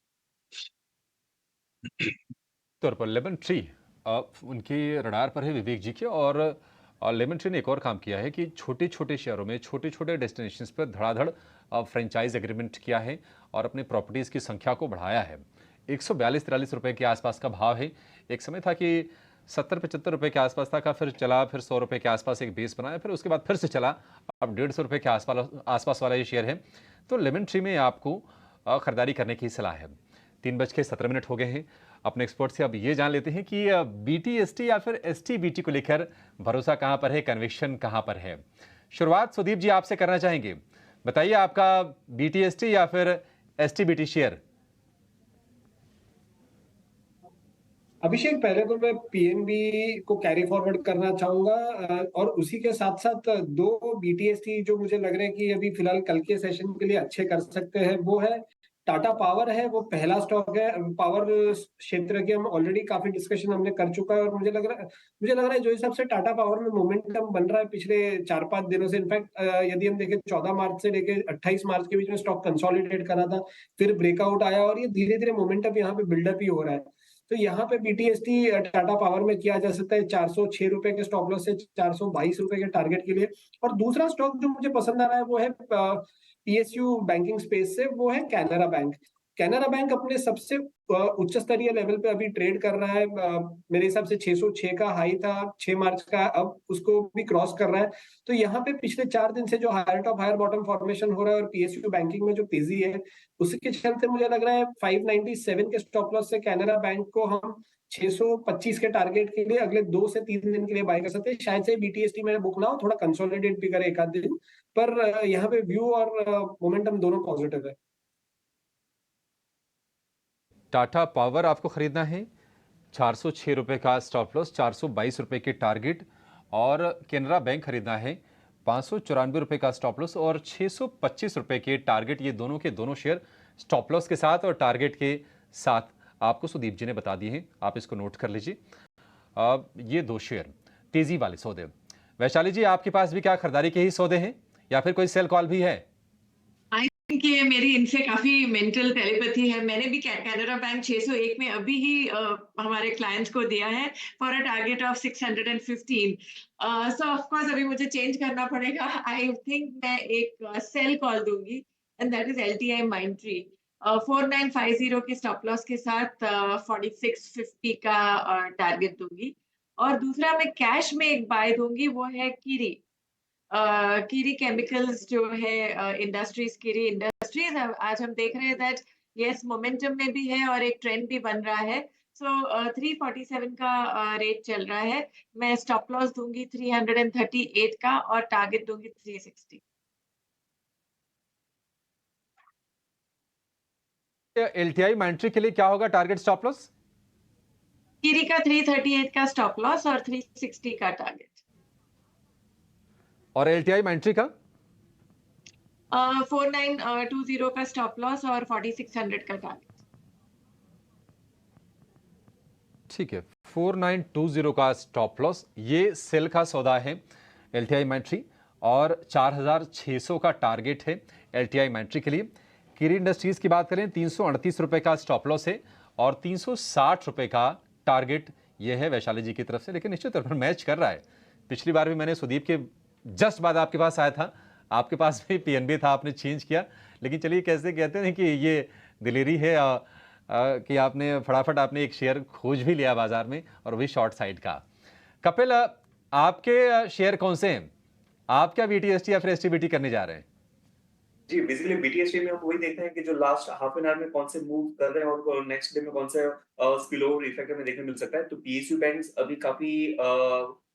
तौर पर लेमन ट्री उनके रडार पर है विवेक जी के, और लेमन ट्री ने एक और काम किया है कि छोटे छोटे शहरों में, छोटे छोटे डेस्टिनेशंस पर धड़ाधड़ फ्रेंचाइज एग्रीमेंट किया है और अपने प्रॉपर्टीज़ की संख्या को बढ़ाया है। 142-43 रुपए के आसपास का भाव है। एक समय था कि 70-75 रुपए के आसपास था, फिर चला, फिर 100 रुपए के आसपास एक बेस बनाया, फिर उसके बाद फिर से चला, अब 150 रुपए के आसपास वाला ये शेयर है। तो लेमन ट्री में आपको खरीदारी करने की सलाह है। 3:17 हो गए हैं। अपने एक्सपर्ट से अब ये जान लेते हैं कि BTST या फिर STBT को लेकर भरोसा कहां पर है, कन्विक्शन कहां पर है। शुरुआत सुदीप जी आपसे करना चाहेंगे, बताइए आपका BTST या फिर STBT शेयर। अभिषेक, पहले तो मैं PNB को कैरी फॉरवर्ड करना चाहूंगा और उसी के साथ साथ दो BTST जो मुझे लग रहे हैं कि अभी फिलहाल कल के सेशन के लिए अच्छे कर सकते हैं, वो है टाटा पावर है। वो पहला स्टॉक है। पावर क्षेत्र की हम ऑलरेडी काफी डिस्कशन हमने कर चुका है और मुझे लग रहा है जो हिसाब से टाटा पावर में मोमेंटम बन रहा है पिछले 4-5 दिनों से, इनफैक्ट यदि हम देखें 14 मार्च से लेकर 28 मार्च के बीच में स्टॉक कंसोलिडेट करा था, फिर ब्रेकआउट आया और ये धीरे धीरे मोमेंटम यहाँ पे बिल्डअप ही हो रहा है। तो यहाँ पे BTST टाटा पावर में किया जा सकता है 406 रुपए के स्टॉप लॉस से 422 रुपए के टारगेट के लिए। और दूसरा स्टॉक जो मुझे पसंद आ रहा है वो है PSU बैंकिंग स्पेस से, वो है कैनरा बैंक। कैनरा बैंक अपने सबसे उच्च स्तरीय लेवल पे अभी ट्रेड कर रहा है। मेरे हिसाब से 606 का हाई था 6 मार्च का, अब उसको भी क्रॉस कर रहा है। तो यहाँ पे पिछले 4 दिन से जो higher top higher bottom formation हो रहा है और PSU बैंकिंग में जो तेजी है, उसके चलते मुझे लग रहा है 597 के स्टॉप लॉस से कैनरा बैंक को हम 625 के टारगेट के लिए अगले 2 से 3 दिन के लिए बाय कर सकते हैं। शायद से BTST में बुक ना हो, थोड़ा कंसोलिडेट भी करे एक आध दिन, पर यहाँ पे व्यू और मोमेंटम दोनों पॉजिटिव है। टाटा पावर आपको खरीदना है, 406 रुपए का स्टॉप लॉस, 422 रुपए के टारगेट। और कैनरा बैंक खरीदना है, 594 रुपए का स्टॉप लॉस और 625 रुपए के टारगेट। ये दोनों के दोनों शेयर स्टॉप लॉस के साथ और टारगेट के साथ आपको सुदीप जी ने बता दिए हैं, आप इसको नोट कर लीजिए। ये दो शेयर तेजी वाले सौदे। वैशाली जी, आपके पास भी क्या खरीदारी के ही सौदे हैं या फिर कोई सेल कॉल भी है? कि मेरी इनसे काफी मेंटल टेलीपैथी है। मैंने भी कैनरा बैंक 601 में अभी ही हमारे क्लाइंट्स को दिया है for a target of 615। So of course अभी मुझे चेंज करना पड़ेगा। आई थिंक मैं एक सेल कॉल दूंगी and that is LTI Mindtree 4950 के स्टॉप लॉस के साथ 4650 का टारगेट दूंगी। और दूसरा मैं कैश में एक बाय दूंगी, वो है कीरी केमिकल्स जो है, इंडस्ट्रीज, कीरी इंडस्ट्रीज। आज हम देख रहे हैं दैट यस मोमेंटम में भी है और एक ट्रेंड भी बन रहा है। सो 347 का रेट चल रहा है। मैं स्टॉप लॉस दूंगी 338 का और टारगेट दूंगी 360। LTI माइंडट्री के लिए क्या होगा टारगेट स्टॉप लॉस? कीरी का 338 का स्टॉप लॉस और 360 का टारगेट। और LTI माइंडट्री का 4920 का स्टॉप लॉस और 4600 का टारगेट। ठीक है, 4920 का स्टॉप लॉस, ये सेल का सौदा है LTI माइंडट्री, और 4600 का टारगेट है LTI माइंडट्री के लिए। कीरी इंडस्ट्रीज की बात करें, 338 रुपए का स्टॉप लॉस है और 360 रुपए का टारगेट ये है वैशाली जी की तरफ से। लेकिन निश्चित तौर पर मैच कर रहा है। पिछली बार भी मैंने सुदीप के जस्ट बाद आपके पास आया था, आपके पास भी PNB था, आपने चेंज किया। लेकिन चलिए, कैसे कहते हैं कि ये दिलेरी है कि आपने फटाफट आपने एक शेयर खोज भी लिया बाजार में, और वही शॉर्ट साइड का। कपिल, आपके शेयर कौन से हैं? आप क्या BTST या फिर STBT करने जा रहे हैं? जी, बेसिकली BTST में हम वही देखते हैं कि जो लास्ट हाफ एन आवर में कौन से मूव कर रहे हैं और नेक्स्ट डे में कौन से स्पिल ओवर इफेक्ट हमें देखने मिल सकता है। तो PSU बैंक्स अभी काफी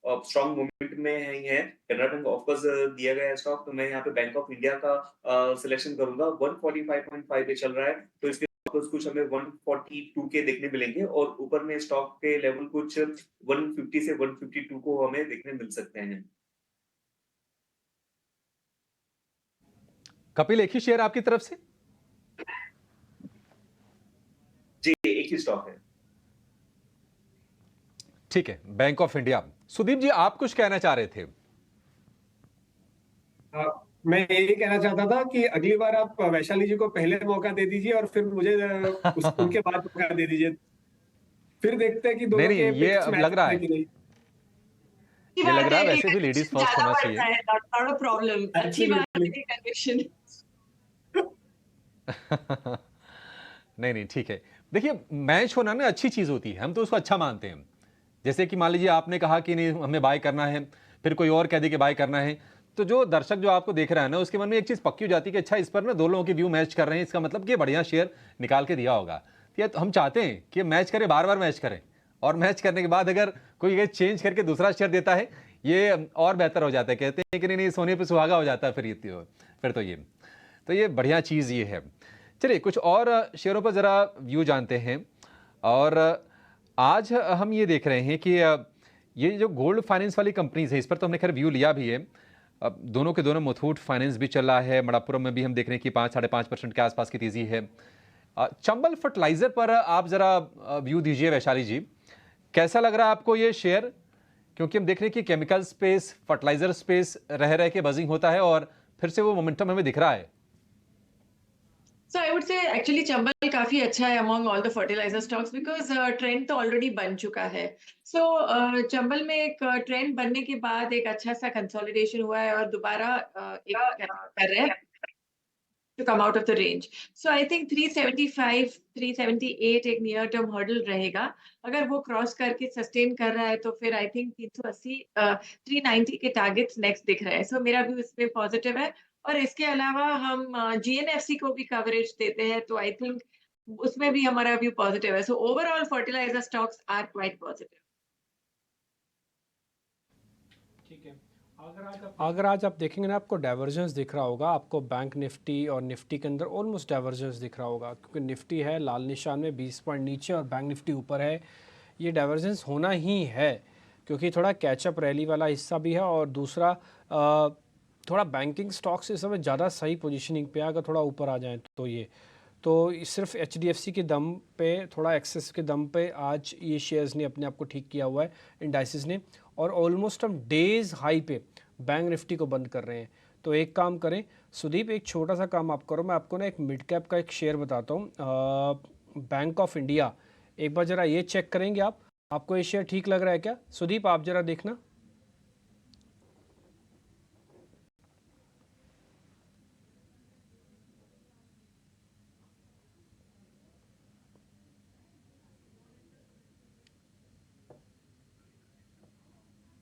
स्ट्रॉन्ग मूवमेंट में है। कैनरा बैंक ऑफ कोर्स दिया गया स्टॉक, तो मैं यहाँ पे बैंक ऑफ इंडिया का सिलेक्शन करूंगा। 145.5 पे चल रहा है, तो इसके कुछ हमें 142 के देखने मिलेंगे और ऊपर में स्टॉक के लेवल कुछ 150 से 152 को हमें देखने मिल सकते हैं। कपिल, एक ही शेयर आपकी तरफ से? जी, एक ही स्टॉक है। ठीक है, बैंक ऑफ इंडिया। सुदीप जी, आप कुछ कहना चाह रहे थे? मैं यही कहना चाहता था कि अगली बार आप वैशाली जी को पहले मौका दे दीजिए और फिर मुझे उनके बाद मौका दे दीजिए, फिर देखते हैं कि दोनों नहीं, के ये अब लग रहा है, ये लग रहा है वैसे भी लेडीज फर्स्ट होना चाहिए। प्रॉब्लम, अच्छी बात है कन्विक्शन। नहीं, ठीक है। देखिए, मैच होना ना अच्छी चीज होती है, हम तो उसको अच्छा मानते हैं। जैसे कि मान लीजिए आपने कहा कि नहीं हमें बाय करना है, फिर कोई और कह दे कि बाय करना है, तो जो दर्शक जो आपको देख रहा है ना, उसके मन में एक चीज़ पक्की हो जाती है कि अच्छा इस पर ना दो लोगों की व्यू मैच कर रहे हैं, इसका मतलब कि बढ़िया शेयर निकाल के दिया होगा। तो हम चाहते हैं कि मैच करें, बार बार मैच करें, और मैच करने के बाद अगर कोई चेंज करके दूसरा शेयर देता है, ये और बेहतर हो जाता है। कहते हैं कि नहीं सोने पे सुहागा हो जाता है फिर तो ये बढ़िया चीज़ ये है। चलिए कुछ और शेयरों पर ज़रा व्यू जानते हैं। और आज हम ये देख रहे हैं कि ये जो गोल्ड फाइनेंस वाली कंपनीज है, इस पर तो हमने खैर व्यू लिया भी है। अब दोनों के दोनों मुथूट फाइनेंस भी चल रहा है, मणप्पुरम में भी हम देख रहे हैं कि 5-5.5% के आसपास की तेजी है। चंबल फर्टिलाइजर पर आप जरा व्यू दीजिए वैशाली जी, कैसा लग रहा है आपको ये शेयर? क्योंकि हम देख रहे हैं कि केमिकल स्पेस, फर्टिलाइजर स्पेस रह के बजिंग होता है और फिर से वो मोमेंटम हमें दिख रहा है। So I would say actually Chambal काफी अच्छा है among all the fertilizer stocks because trend तो ऑलरेडी बन चुका है। So चंबल में एक ट्रेंड बनने के बाद एक अच्छा सा कंसोलिडेशन हुआ है और दोबारा एक कर रहे हैं to come out of the range. So I think 375, 378 एक नियर टर्म हर्डल रहेगा। अगर वो क्रॉस करके सस्टेन कर रहा है तो फिर आई थिंक 380, 390 के टारगेट्स नेक्स्ट दिख रहे हैं। सो मेरा व्यू इस पे पॉजिटिव है। और इसके अलावा हम जीएनएफसी को भी कवरेज देते हैं, तो आई थिंक उसमें भी हमारा व्यू पॉजिटिव है। So overall fertiliser stocks are quite positive. ठीक है, अगर आज आप देखेंगे ना, आपको डाइवर्जेंस दिख रहा होगा, आपको बैंक निफ्टी और निफ्टी के अंदर ऑलमोस्ट डाइवर्जेंस दिख रहा होगा, क्योंकि निफ्टी है लाल निशान में 20 पॉइंट नीचे और बैंक निफ्टी ऊपर है। ये डाइवर्जेंस होना ही है क्योंकि थोड़ा कैचअप रैली वाला हिस्सा भी है, और दूसरा थोड़ा बैंकिंग स्टॉक्स इस समय ज़्यादा सही पोजीशनिंग पे है। अगर थोड़ा ऊपर आ जाए तो ये तो सिर्फ एचडीएफसी के दम पे, थोड़ा एक्सेस के दम पे आज ये शेयर्स ने अपने आप को ठीक किया हुआ है इंडाइसिस ने, और ऑलमोस्ट हम डेज हाई पे बैंक निफ्टी को बंद कर रहे हैं। तो एक काम करें सुदीप, एक छोटा सा काम आप करो, मैं आपको ना एक मिड कैप का एक शेयर बताता हूँ, बैंक ऑफ इंडिया। एक बार ज़रा ये चेक करेंगे आप, आपको ये शेयर ठीक लग रहा है क्या? सुदीप आप ज़रा देखना।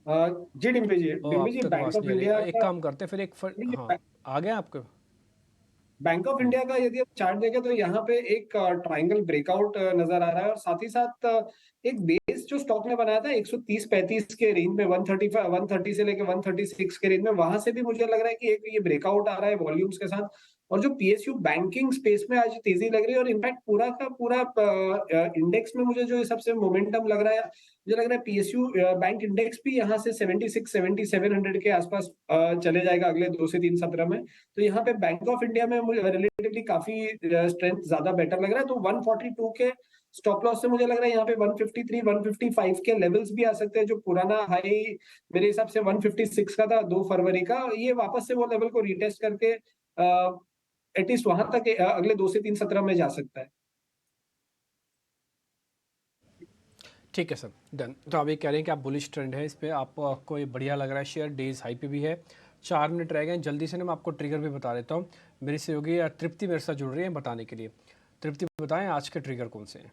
जी डिम्पी जी, बैंक ऑफ इंडिया एक काम करते हैं फिर हाँ आ गया आपको। बैंक ऑफ इंडिया का यदि आप चार्ट देखें तो यहाँ पे एक ट्रायंगल ब्रेकआउट नजर आ रहा है, और साथ ही साथ एक बेस जो स्टॉक ने बनाया था 130-35 के रेंज में, 130 से लेकर 136 के रेंज में, वहां से भी मुझे लग रहा है कि एक ये ब्रेकआउट आ रहा है वॉल्यूम्स के साथ। और जो पीएसयू बैंकिंग स्पेस में आज तेजी लग रही है, और इनफैक्ट पूरा का पूरा इंडेक्स में मुझे जो सबसे मोमेंटम लग रहा है, मुझे लग रहा है पीएसयू बैंक इंडेक्स भी यहाँ से 76-7700 के आसपास चले जाएगा अगले 2 से 3 सत्र में। तो यहाँ पे बैंक ऑफ इंडिया में मुझे रिलेटिवली काफी स्ट्रेंथ ज्यादा बेटर लग रहा है। तो 142 के स्टॉप लॉस से मुझे लग रहा है यहाँ पे 153, 155 के लेवल्स भी आ सकते हैं, जो पुराना हाई मेरे हिसाब से 156 का था 2 फरवरी का। ये वापस से वो लेवल को रिटेस्ट करके एटलीस्ट वहां तक अगले 2 से 3 सत्र में जा सकता है। ठीक है सर, डन। तो आप ये कह रहे हैं कि आप बुलिश ट्रेंड है इस पे, आपको ये बढ़िया लग रहा है शेयर, डेज हाई पे भी है। 4 मिनट रह गए, जल्दी से ना मैं आपको ट्रिगर भी बता देता हूँ। मेरी सहयोगी तृप्ति मेरे साथ जुड़ रही है बताने के लिए। तृप्ति बताएं आज के ट्रिगर कौन से हैं?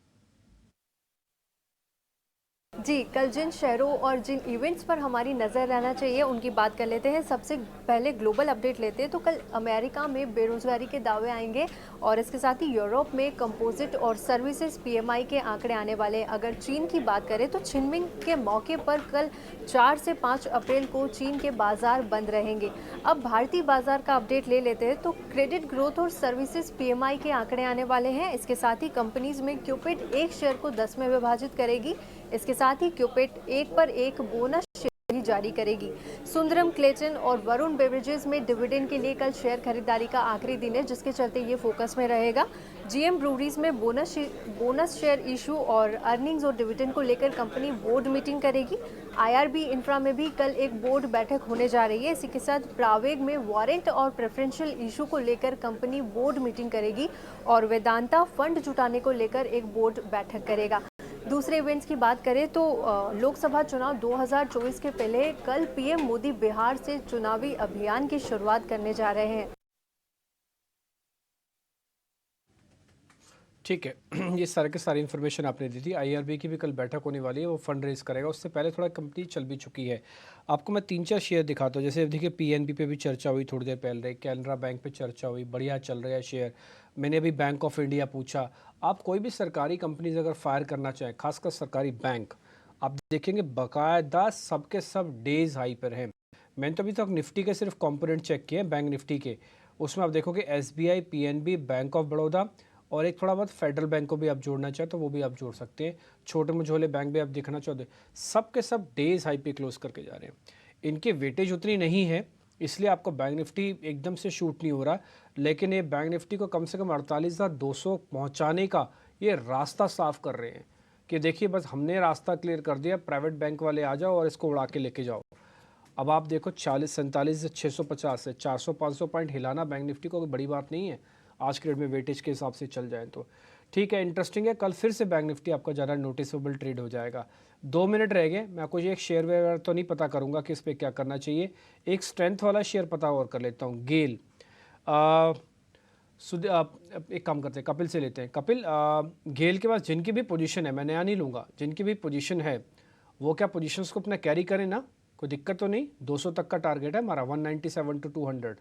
जी, कल जिन शहरों और जिन इवेंट्स पर हमारी नज़र रहना चाहिए उनकी बात कर लेते हैं। सबसे पहले ग्लोबल अपडेट लेते हैं तो कल अमेरिका में बेरोजगारी के दावे आएंगे, और इसके साथ ही यूरोप में कंपोजिट और सर्विसेज पीएमआई के आंकड़े आने वाले हैं। अगर चीन की बात करें तो छिनमिंग के मौके पर कल 4 से 5 अप्रैल को चीन के बाजार बंद रहेंगे। अब भारतीय बाजार का अपडेट ले लेते हैं तो क्रेडिट ग्रोथ और सर्विसेज पीएमआई के आंकड़े आने वाले हैं। इसके साथ ही कंपनीज में क्यूपिड एक शेयर को 10 में विभाजित करेगी। इसके साथ ही क्यूपिड 1 पर 1 बोनस शेयर भी जारी करेगी। सुंदरम क्लेटन और वरुण बेवरेजेस में डिविडेंड के लिए कल शेयर खरीदारी का आखिरी दिन है, जिसके चलते ये फोकस में रहेगा। जीएम ब्रूवरीज में बोनस शेयर इशू और अर्निंग्स और डिविडेंड को लेकर कंपनी बोर्ड मीटिंग करेगी। आईआरबी इंफ्रा में भी कल एक बोर्ड बैठक होने जा रही है। इसी के साथ प्रावेग में वारंट और प्रेफरेंशियल इशू को लेकर कंपनी बोर्ड मीटिंग करेगी, और वेदांता फंड जुटाने को लेकर एक बोर्ड बैठक करेगा। दूसरे इवेंट्स की बात करें तो लोकसभा चुनाव 2024 के पहले कल पीएम मोदी बिहार से चुनावी अभियान की शुरुआत करने जा रहे हैं। ठीक है। ये सारे के सारी इन्फॉर्मेशन आपने दी थी। आईआरबी की भी कल बैठक होने वाली है, वो फंड रेज करेगा। उससे पहले थोड़ा कंपनी चल भी चुकी है। आपको मैं 3-4 शेयर दिखाता हूँ। जैसे देखिए पीएनबी पे भी चर्चा हुई थोड़ी देर पहले, कैनरा बैंक पे चर्चा हुई, बढ़िया चल रहा है शेयर। मैंने अभी बैंक ऑफ इंडिया पूछा। आप कोई भी सरकारी कंपनीज अगर फायर करना चाहें, खासकर सरकारी बैंक, आप देखेंगे बाकायदा सबके सब डेज हाई पर हैं। मैंने तो अभी तक निफ्टी के सिर्फ कंपोनेंट चेक किए हैं, बैंक निफ्टी के। उसमें आप देखोगे SBI, PNB, bank of Baroda और एक थोड़ा बहुत फेडरल बैंक को भी आप जोड़ना चाहे तो वो भी आप जोड़ सकते हैं। छोटे मझोले बैंक भी आप देखना चाहते, सब के सब डेज हाई पे क्लोज करके जा रहे हैं। इनकी वेटेज उतनी नहीं है, इसलिए आपको बैंक निफ्टी एकदम से शूट नहीं हो रहा, लेकिन ये बैंक निफ्टी को कम से कम 48,200 पहुंचाने का ये रास्ता साफ कर रहे हैं कि देखिए बस हमने रास्ता क्लियर कर दिया, प्राइवेट बैंक वाले आ जाओ और इसको उड़ा के लेके जाओ। अब आप देखो 47 से 650 से 400-500 पॉइंट हिलाना बैंक निफ्टी को कोई बड़ी बात नहीं है आज के डेट में, वेटेज के हिसाब से चल जाए तो ठीक है। इंटरेस्टिंग है, कल फिर से बैंक निफ्टी आपका ज़्यादा नोटिसेबल ट्रेड हो जाएगा। 2 मिनट रह गए, मैं आपको एक शेयर वगैरह तो नहीं पता करूँगा कि इस पर क्या करना चाहिए। एक स्ट्रेंथ वाला शेयर पता और कर लेता हूँ, गेल। एक काम करते हैं, कपिल से लेते हैं। कपिल, गेल के पास जिनकी भी पोजीशन है, मैं नया नहीं लूँगा, जिनकी भी पोजीशन है वो क्या पोजीशंस को अपना कैरी करें ना, कोई दिक्कत तो नहीं। 200 तक का टारगेट है हमारा, 197 to 200।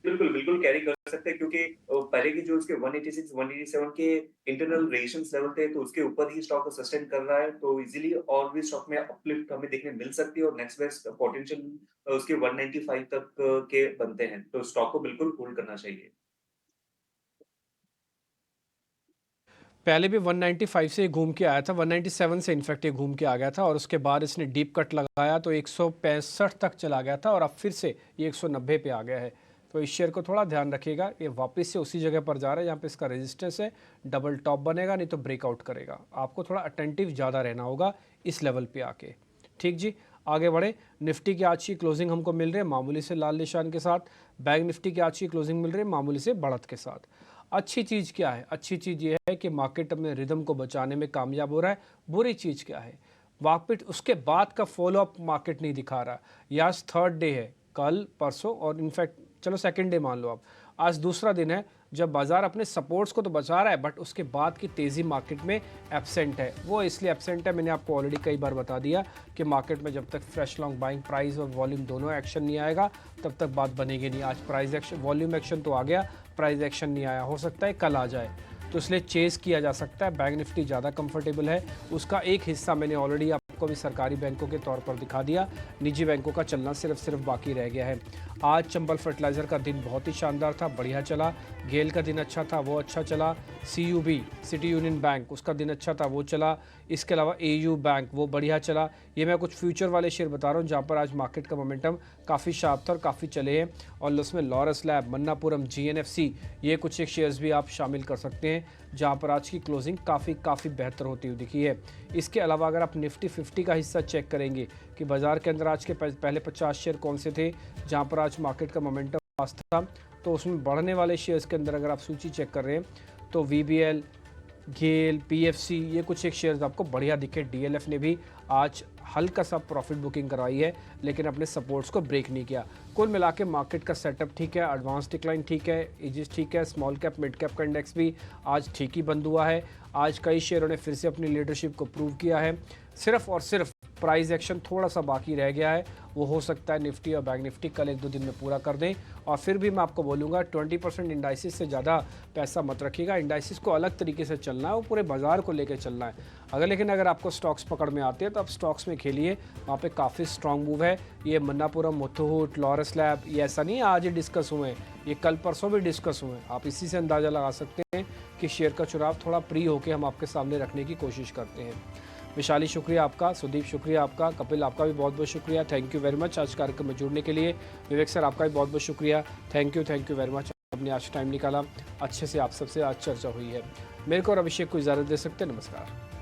बिल्कुल बिल्कुल कैरी कर सकते हैं, क्योंकि पहले की जो उसके 186 187 के इंटरनल रेजिस्टेंस लेवल थे तो उसके ऊपर ही स्टॉक सस्टेन कर रहा है, तो इजीली और भी स्टॉक में अपलिफ्ट हमें देखने मिल सकती है और नेक्स्ट बेस्ट पोटेंशियल उसके 195 तक के बनते हैं, तो स्टॉक को बिल्कुल होल्ड करना चाहिए। पहले भी 195 से घूम के आया था, 197 से इनफैक्ट ये घूम के आ गया था और उसके बाद इसने डीप कट लगाया तो 165 तक चला गया था और अब फिर से ये 190 पे आ गया है। तो इस शेयर को थोड़ा ध्यान रखिएगा, ये वापस से उसी जगह पर जा रहा है जहाँ पे इसका रेजिस्टेंस है। डबल टॉप बनेगा नहीं तो ब्रेकआउट करेगा। आपको थोड़ा अटेंटिव ज़्यादा रहना होगा इस लेवल पे आके। ठीक जी, आगे बढ़े। निफ्टी की आज की क्लोजिंग हमको मिल रही है मामूली से लाल निशान के साथ। बैंक निफ्टी की आज की क्लोजिंग मिल रही है मामूली से बढ़त के साथ। अच्छी चीज़ क्या है? अच्छी चीज़ ये है कि मार्केट अपने रिदम को बचाने में कामयाब हो रहा है। बुरी चीज़ क्या है? वापस उसके बाद का फॉलोअप मार्केट नहीं दिखा रहा। ये आज 3rd डे है, कल परसों और इनफैक्ट चलो 2nd डे मान लो आप, आज दूसरा दिन है जब बाजार अपने सपोर्ट्स को तो बचा रहा है बट उसके बाद की तेज़ी मार्केट में एब्सेंट है। वो इसलिए एब्सेंट है, मैंने आपको ऑलरेडी कई बार बता दिया कि मार्केट में जब तक फ्रेश लॉन्ग बाइंग प्राइस और वॉल्यूम दोनों एक्शन नहीं आएगा तब तक बात बनेगी नहीं। आज प्राइस एक्शन, वॉल्यूम एक्शन तो आ गया, प्राइस एक्शन नहीं आया, हो सकता है कल आ जाए, तो इसलिए चेस किया जा सकता है। बैंक निफ्टी ज़्यादा कंफर्टेबल है, उसका एक हिस्सा मैंने ऑलरेडी आपको भी सरकारी बैंकों के तौर पर दिखा दिया, निजी बैंकों का चलना सिर्फ बाकी रह गया है। आज चंबल फर्टिलाइज़र का दिन बहुत ही शानदार था, बढ़िया चला। गेल का दिन अच्छा था, वो अच्छा चला। CUB, सिटी यूनियन बैंक, उसका दिन अच्छा था, वो चला। इसके अलावा AU बैंक, वो बढ़िया चला। ये मैं कुछ फ्यूचर वाले शेयर बता रहा हूँ जहाँ पर आज मार्केट का मोमेंटम काफ़ी शार्प था और काफ़ी चले हैं। और उसमें लॉरस लैब, मन्नापुरम, GNFC, ये कुछ एक शेयर्स भी आप शामिल कर सकते हैं जहाँ पर आज की क्लोजिंग काफ़ी बेहतर होती हुई दिखी है। इसके अलावा अगर आप निफ्टी 50 का हिस्सा चेक करेंगे कि बाज़ार के अंदर आज के पहले 50 शेयर कौन से थे जहाँ पर आज मार्केट का मोमेंटम फास्ट था, तो उसमें बढ़ने वाले शेयर्स के अंदर अगर आप सूची चेक कर रहे हैं तो VBL, गेल, PFC, ये कुछ एक शेयर्स आपको बढ़िया दिखे। DLF ने भी आज हल्का सा प्रॉफिट बुकिंग करवाई है लेकिन अपने सपोर्ट्स को ब्रेक नहीं किया। कुल मिला के मार्केट का सेटअप ठीक है, एडवांस डिक्लाइन ठीक है, एजिस ठीक है, स्मॉल कैप मिड कैप का इंडेक्स भी आज ठीक ही बंद हुआ है। आज कई शेयरों ने फिर से अपनी लीडरशिप को प्रूव किया है। सिर्फ और सिर्फ प्राइस एक्शन थोड़ा सा बाकी रह गया है, वो हो सकता है निफ्टी और बैंक निफ्टी कल 1-2 दिन में पूरा कर दें। और फिर भी मैं आपको बोलूँगा 20% इंडाइसिस से ज़्यादा पैसा मत रखिएगा। इंडाइसिस को अलग तरीके से चलना है, वो पूरे बाजार को लेकर चलना है। लेकिन अगर आपको स्टॉक्स पकड़ में आते हैं तो आप स्टॉक्स में खेलिए, वहाँ पे काफ़ी स्ट्रॉन्ग मूव है। ये मन्नापुरम, मुथूट, लॉरस लैब, ये ऐसा नहीं आज ही डिस्कस हुए हैं, ये कल परसों भी डिस्कस हुए हैं। आप इसी से अंदाज़ा लगा सकते हैं कि शेयर का चुनाव थोड़ा प्री होकर हम आपके सामने रखने की कोशिश करते हैं। विशाली शुक्रिया आपका, सुदीप शुक्रिया आपका, कपिल आपका भी बहुत बहुत शुक्रिया, थैंक यू वेरी मच आज कार्यक्रम में जुड़ने के लिए। विवेक सर आपका भी बहुत बहुत शुक्रिया, थैंक यू वेरी मच, आपने आज टाइम निकाला, अच्छे से आप सबसे आज चर्चा हुई है। मेरे को और अभिषेक को इजाज़त दे सकते हैं, नमस्कार।